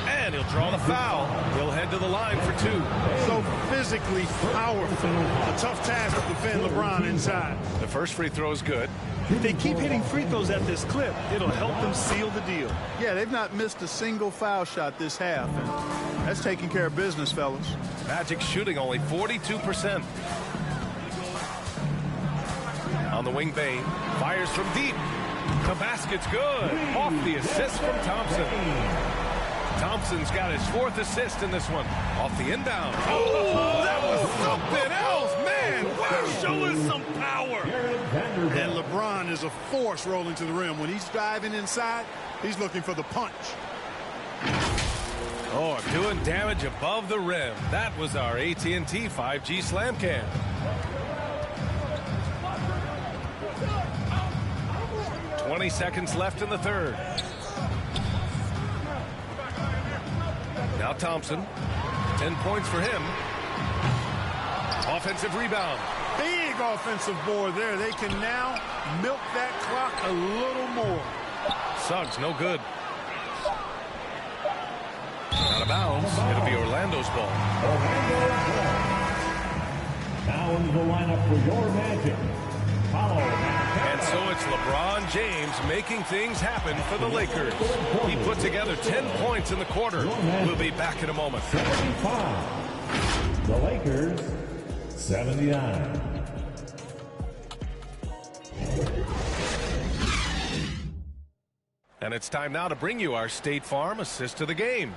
And he'll draw the foul. He'll head to the line for 2. So physically powerful. A tough task to defend LeBron inside. The first free throw is good. If they keep hitting free throws at this clip, it'll help them seal the deal. Yeah, they've not missed a single foul shot this half. And that's taking care of business, fellas. Magic shooting only 42%. On the wing, Bain fires from deep. The basket's good. Off the assist from Thompson. Thompson's got his 4th assist in this one. Off the inbound. Oh, that was something else, man. Wow. Show us some power. And LeBron is a force rolling to the rim. When he's driving inside, he's looking for the punch. Oh, doing damage above the rim. That was our AT&T 5G Slam Cam. $20 seconds left in the 3rd. Now Thompson. 10 points for him. Offensive rebound. Big offensive board there. They can now milk that clock a little more. Suggs, no good. Out of bounds. It'll be Orlando's ball. Now in the lineup for your Magic. And so it's LeBron James making things happen for the Lakers. He put together 10 points in the quarter. We'll be back in a moment. 75. The Lakers, 79. And it's time now to bring you our State Farm assist of the game.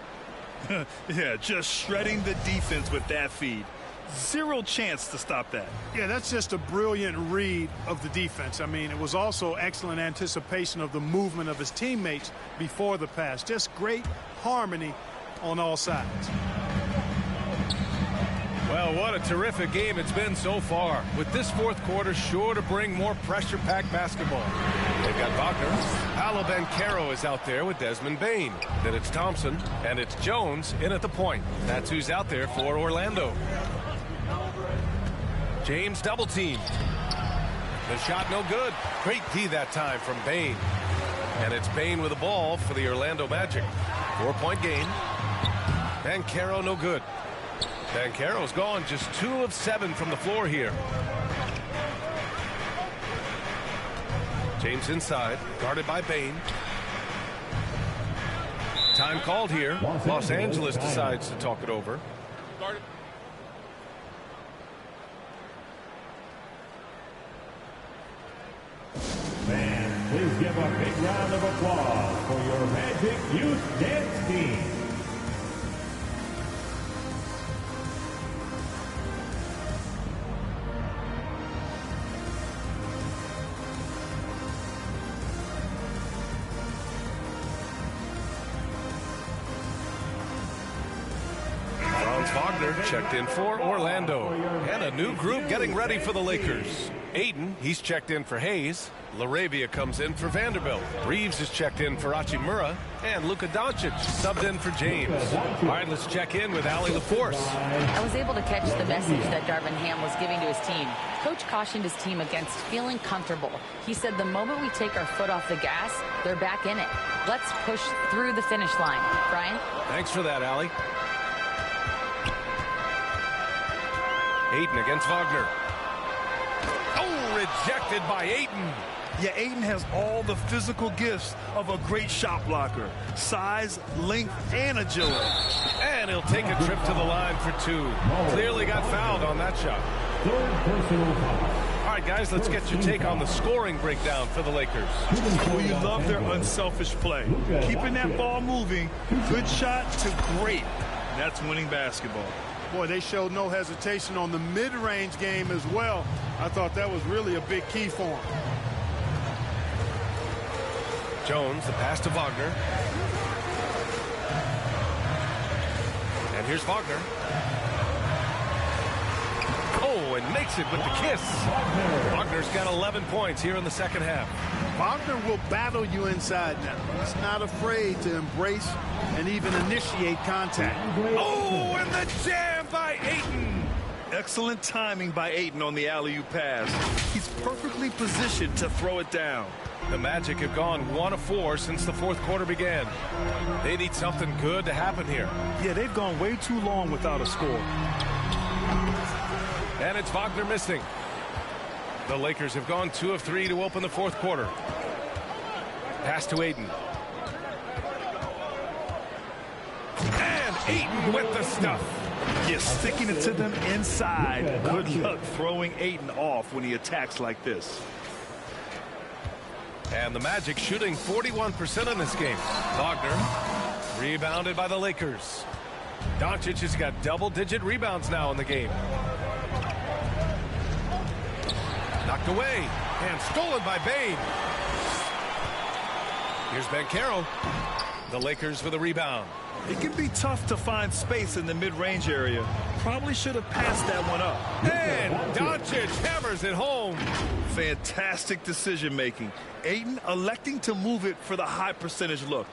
Yeah, just shredding the defense with that feed. Zero chance to stop that. Yeah, that's just a brilliant read of the defense. I mean, it was also excellent anticipation of the movement of his teammates before the pass. Just great harmony on all sides. Well, what a terrific game it's been so far. With this fourth quarter sure to bring more pressure-packed basketball. They've got Wagner. Paolo Banchero is out there with Desmond Bane. Then it's Thompson, and it's Jones in at the point. That's who's out there for Orlando. James double team. The shot no good. Great D that time from Bane. And it's Bane with the ball for the Orlando Magic. 4-point game. Banchero no good. Banchero's gone just 2 of 7 from the floor here. James inside, guarded by Bane. Time called here. Los Angeles decides to talk it over. Fans, please give a big round of applause for your Magic Youth Dance Team. Wagner checked in for Orlando. And a new group getting ready for the Lakers. Aiden, he's checked in for Hayes. Laravia comes in for Vanderbilt. Reeves is checked in for Hachimura. And Luka Doncic subbed in for James. All right, let's check in with Allie LaForce. I was able to catch the message that Darvin Ham was giving to his team. Coach cautioned his team against feeling comfortable. He said the moment we take our foot off the gas, they're back in it. Let's push through the finish line. Brian? Thanks for that, Allie. Ayton against Wagner. Oh, rejected by Ayton. Yeah, Ayton has all the physical gifts of a great shot blocker. Size, length, and agility. And he'll take a trip to the line for 2. Clearly got fouled on that shot. All right, guys, let's get your take on the scoring breakdown for the Lakers. Oh, you love their unselfish play. Keeping that ball moving, good shot to great. That's winning basketball. Boy, they showed no hesitation on the mid-range game as well. I thought that was really a big key for him. Jones, the pass to Wagner. And here's Wagner. Oh, and makes it with the kiss. Wagner's got 11 points here in the second half. Wagner will battle you inside now. He's not afraid to embrace and even initiate contact. Oh, and the jam by Ayton. Excellent timing by Ayton on the alley-oop pass. He's perfectly positioned to throw it down. The Magic have gone 1 of 4 since the fourth quarter began. They need something good to happen here. Yeah, they've gone way too long without a score. And it's Wagner missing. The Lakers have gone 2 of 3 to open the fourth quarter. Pass to Ayton. And Ayton with the stuff. Yeah, sticking it to them inside. Good luck throwing Ayton off when he attacks like this. And the Magic shooting 41% in this game. Wagner rebounded by the Lakers. Doncic has got double-digit rebounds now in the game. Knocked away and stolen by Bane. Here's Banchero. The Lakers with a rebound. It can be tough to find space in the mid-range area. Probably should have passed that one up. And Doncic hammers it home. Fantastic decision-making. Ayton electing to move it for the high percentage look.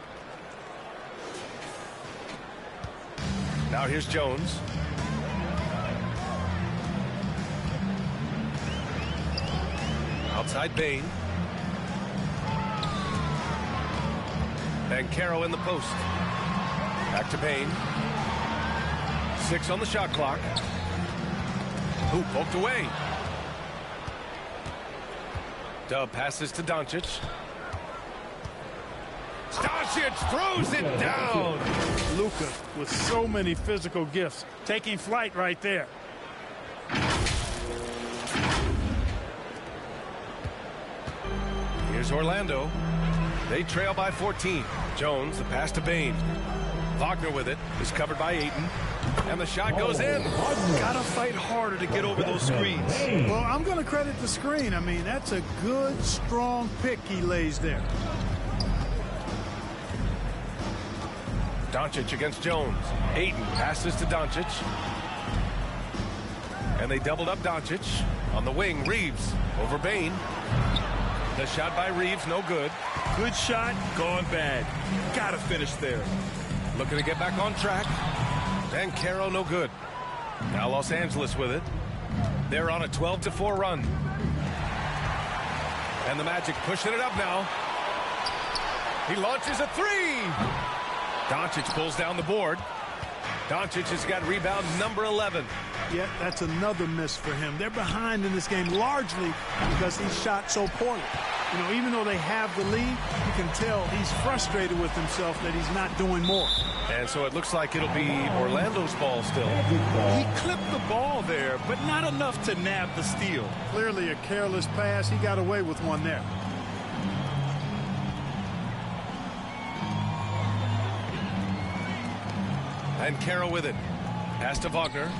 Now here's Jones. Outside Bane. Banchero in the post. Back to Payne. 6 on the shot clock. Ooh, poked away. Dub passes to Doncic. Doncic throws it down. Luka with so many physical gifts, taking flight right there. Here's Orlando. They trail by 14. Jones, the pass to Payne. Wagner with it, is covered by Ayton. And the shot goes in. Gotta fight harder to get over those screens. Well, I'm going to credit the screen. I mean, that's a good, strong pick he lays there. Doncic against Jones. Ayton passes to Doncic. And they doubled up Doncic. On the wing, Reeves over Payne. The shot by Reeves, no good. Good shot, gone bad. Gotta finish there. Looking to get back on track. And Caro, no good. Now Los Angeles with it. They're on a 12-4 run. And the Magic pushing it up now. He launches a three. Doncic pulls down the board. Doncic has got rebound number 11. Yeah, that's another miss for him. They're behind in this game largely because he shot so poorly. You know, even though they have the lead, you can tell he's frustrated with himself that he's not doing more. And so it looks like it'll be Orlando's ball still. He clipped the ball there, but not enough to nab the steal. Clearly a careless pass. He got away with one there. And Caro with it. Pass to Wagner.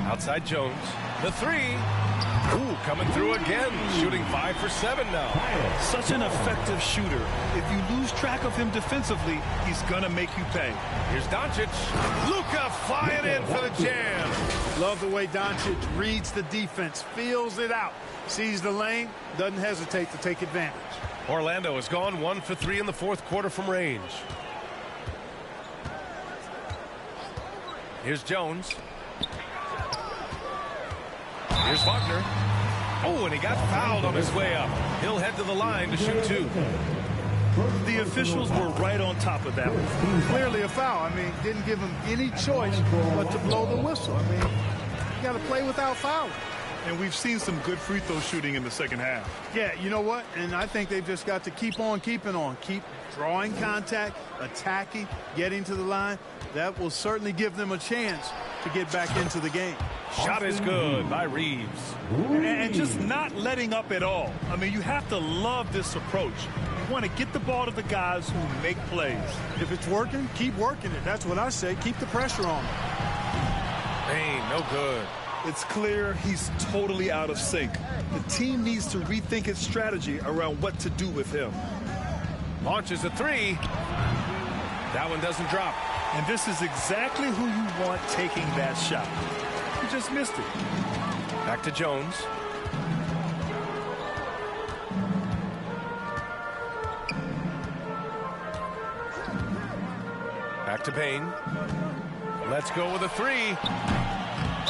Outside Jones. The three. Ooh, coming through again. Shooting 5 for 7 now. Such an effective shooter. If you lose track of him defensively, he's gonna make you pay. Here's Doncic. Luka flying in for the jam. Love the way Doncic reads the defense, feels it out, sees the lane, doesn't hesitate to take advantage. Orlando has gone 1 for 3 in the fourth quarter from range. Here's Jones. Here's Wagner. Oh, and he got fouled on his way up. He'll head to the line to shoot 2. The officials were right on top of that one. Clearly a foul. I mean, didn't give him any choice but to blow the whistle. I mean, you got to play without fouling. And we've seen some good free throw shooting in the second half. Yeah, you know what? And I think they've just got to keep on keeping on. Keep drawing contact, attacking, getting to the line. That will certainly give them a chance to get back into the game. Shot is good by Reeves. And just not letting up at all. I mean, you have to love this approach. You want to get the ball to the guys who make plays. If it's working, keep working it. That's what I say. Keep the pressure on them. Payne, no good. It's clear he's totally out of sync. The team needs to rethink its strategy around what to do with him. Launches a three. That one doesn't drop. And this is exactly who you want taking that shot. He just missed it. Back to Jones. Back to Payne. Let's go with a three.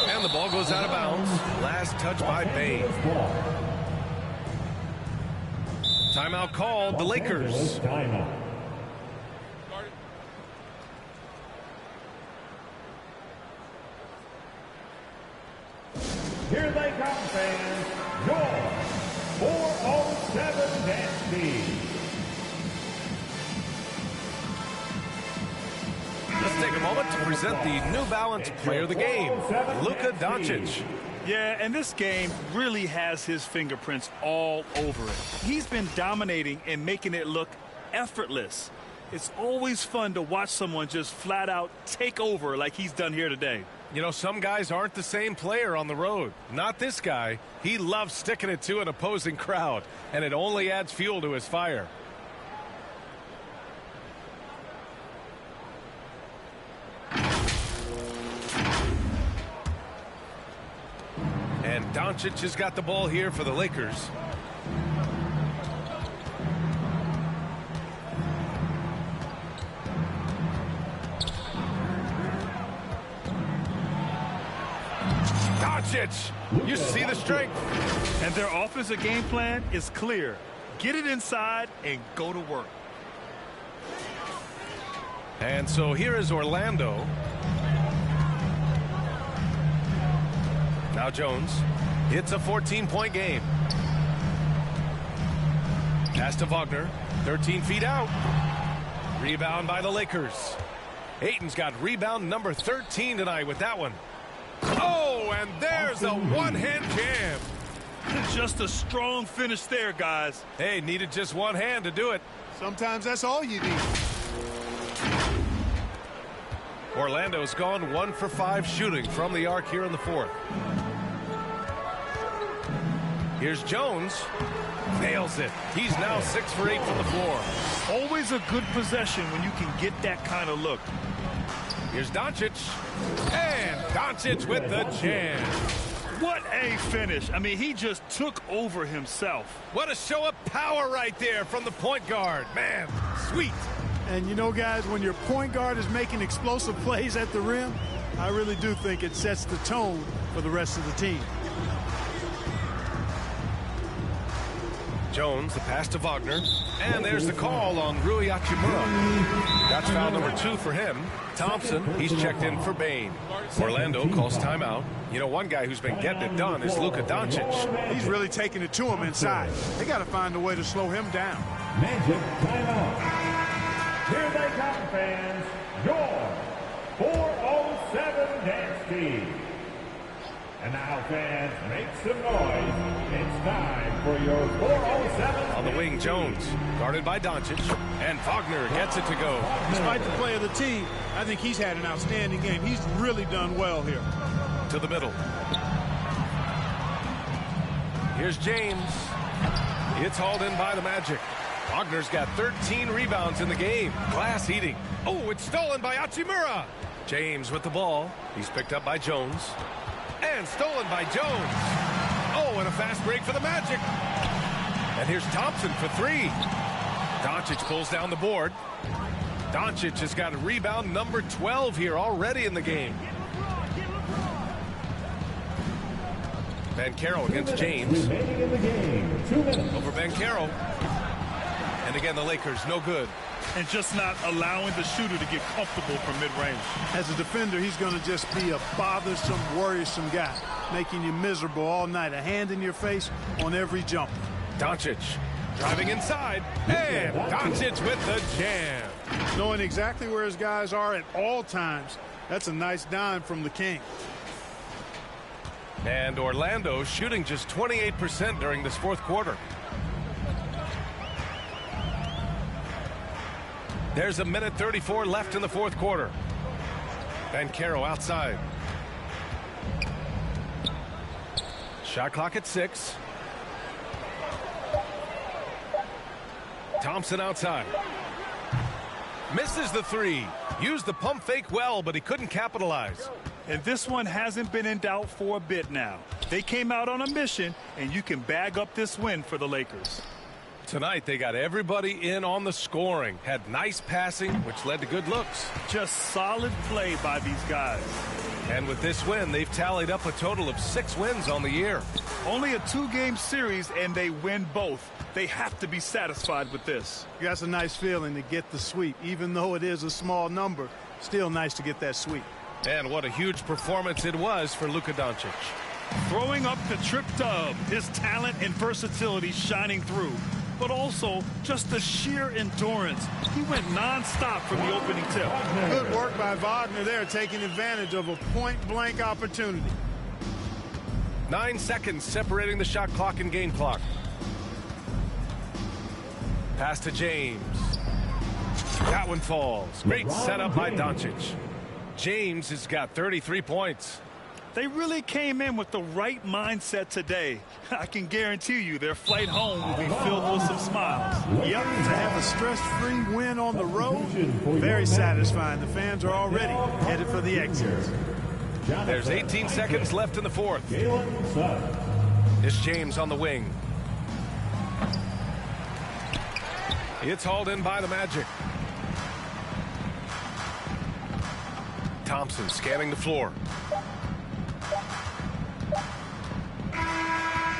And the ball goes out of bounds. Last touch by Payne. Timeout called, the Lakers. Here they come, fans. Your 407 dance team. Let's take a moment to present the New Balance Player of the Game, Luka Doncic. Yeah, and this game really has his fingerprints all over it. He's been dominating and making it look effortless. It's always fun to watch someone just flat out take over like he's done here today. You know, some guys aren't the same player on the road. Not this guy. He loves sticking it to an opposing crowd, and it only adds fuel to his fire. And Doncic has got the ball here for the Lakers. Doncic, you see the strength. And their offensive game plan is clear. Get it inside and go to work. And so here is Orlando. Now Jones. It's a 14-point game. Pass to Wagner. 13 feet out. Rebound by the Lakers. Ayton's got rebound number 13 tonight with that one. Oh, and there's a one-hand jam. Just a strong finish there, guys. Hey, needed just one hand to do it. Sometimes that's all you need. Orlando's gone 1 for 5 shooting from the arc here in the fourth. Here's Jones. Nails it. He's now 6 for 8 from the floor. Always a good possession when you can get that kind of look. Here's Doncic. And Doncic with the jam. What a finish. I mean, he just took over himself. What a show of power right there from the point guard. Man, sweet. And you know, guys, when your point guard is making explosive plays at the rim, I really do think it sets the tone for the rest of the team. Jones, the pass to Wagner. And there's the call on Rui Hachimura. That's foul number 2 for him. Thompson, he's checked in for Bain. Orlando calls timeout. You know, one guy who's been getting it done is Luka Doncic. He's really taking it to him inside. They got to find a way to slow him down. Magic timeout. Here they come, fans. Your 407 dance team. And now, fans, make some noise. It's time for your 407. On the wing, Jones, guarded by Doncic, and Wagner gets it to go. Despite the play of the team, I think he's had an outstanding game. He's really done well here. To the middle. Here's James. It's hauled in by the Magic. Wagner's got 13 rebounds in the game. Glass eating. Oh, it's stolen by Hachimura. James with the ball. He's picked up by Jones. And stolen by Jones. Oh, and a fast break for the Magic. And here's Thompson for 3. Doncic pulls down the board. Doncic has got a rebound number 12 here already in the game. Banchero against James. Over Banchero. And again, the Lakers, no good. And just not allowing the shooter to get comfortable from mid-range. As a defender, he's going to just be a bothersome, worrisome guy, making you miserable all night. A hand in your face on every jump. Doncic driving inside. And Doncic with the jam. Knowing exactly where his guys are at all times. That's a nice dime from the King. And Orlando shooting just 28% during this fourth quarter. There's a minute 34 left in the fourth quarter. Banchero outside. Shot clock at 6. Thompson outside. Misses the 3. Used the pump fake well, but he couldn't capitalize. And this one hasn't been in doubt for a bit now. They came out on a mission, and you can bag up this win for the Lakers. Tonight, they got everybody in on the scoring. Had nice passing, which led to good looks. Just solid play by these guys. And with this win, they've tallied up a total of 6 wins on the year. Only a 2-game series, and they win both. They have to be satisfied with this. That's a nice feeling to get the sweep. Even though it is a small number, still nice to get that sweep. And what a huge performance it was for Luka Doncic. Throwing up the trip dub, his talent and versatility shining through. But also just the sheer endurance. He went nonstop from the opening tip. Good work by Wagner there, taking advantage of a point-blank opportunity. 9 seconds separating the shot clock and game clock. Pass to James. That one falls. Great setup by Doncic. James has got 33 points. They really came in with the right mindset today. I can guarantee you their flight home will be filled with some smiles. Yep, to have a stress-free win on the road, very satisfying. The fans are already headed for the exits. There's 18 seconds left in the fourth. It's James on the wing. It's hauled in by the Magic. Thompson scanning the floor.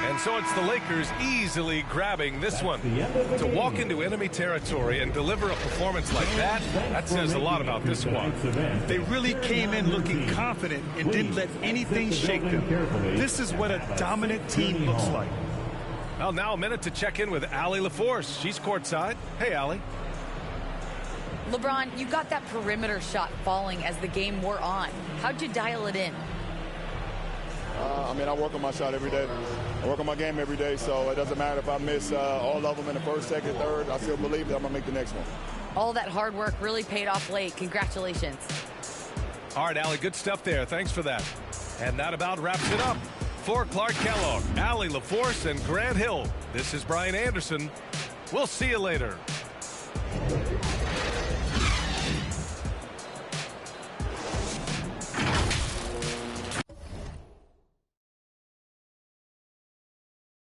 And And so it's the Lakers easily grabbing this one. To walk into enemy territory and deliver a performance like that, that says a lot about this squad. They really came in looking confident and didn't let anything shake them. This is what a dominant team looks like. Well, now a minute to check in with Allie LaForce. She's courtside. Hey, Allie. LeBron, you got that perimeter shot falling as the game wore on. How'd you dial it in? I mean, I work on my shot every day. I work on my game every day, so it doesn't matter if I miss all of them in the first, second, third. I still believe that I'm going to make the next one. All that hard work really paid off late. Congratulations. All right, Allie, good stuff there. Thanks for that. And that about wraps it up. For Clark Kellogg, Allie LaForce, and Grant Hill, this is Brian Anderson. We'll see you later.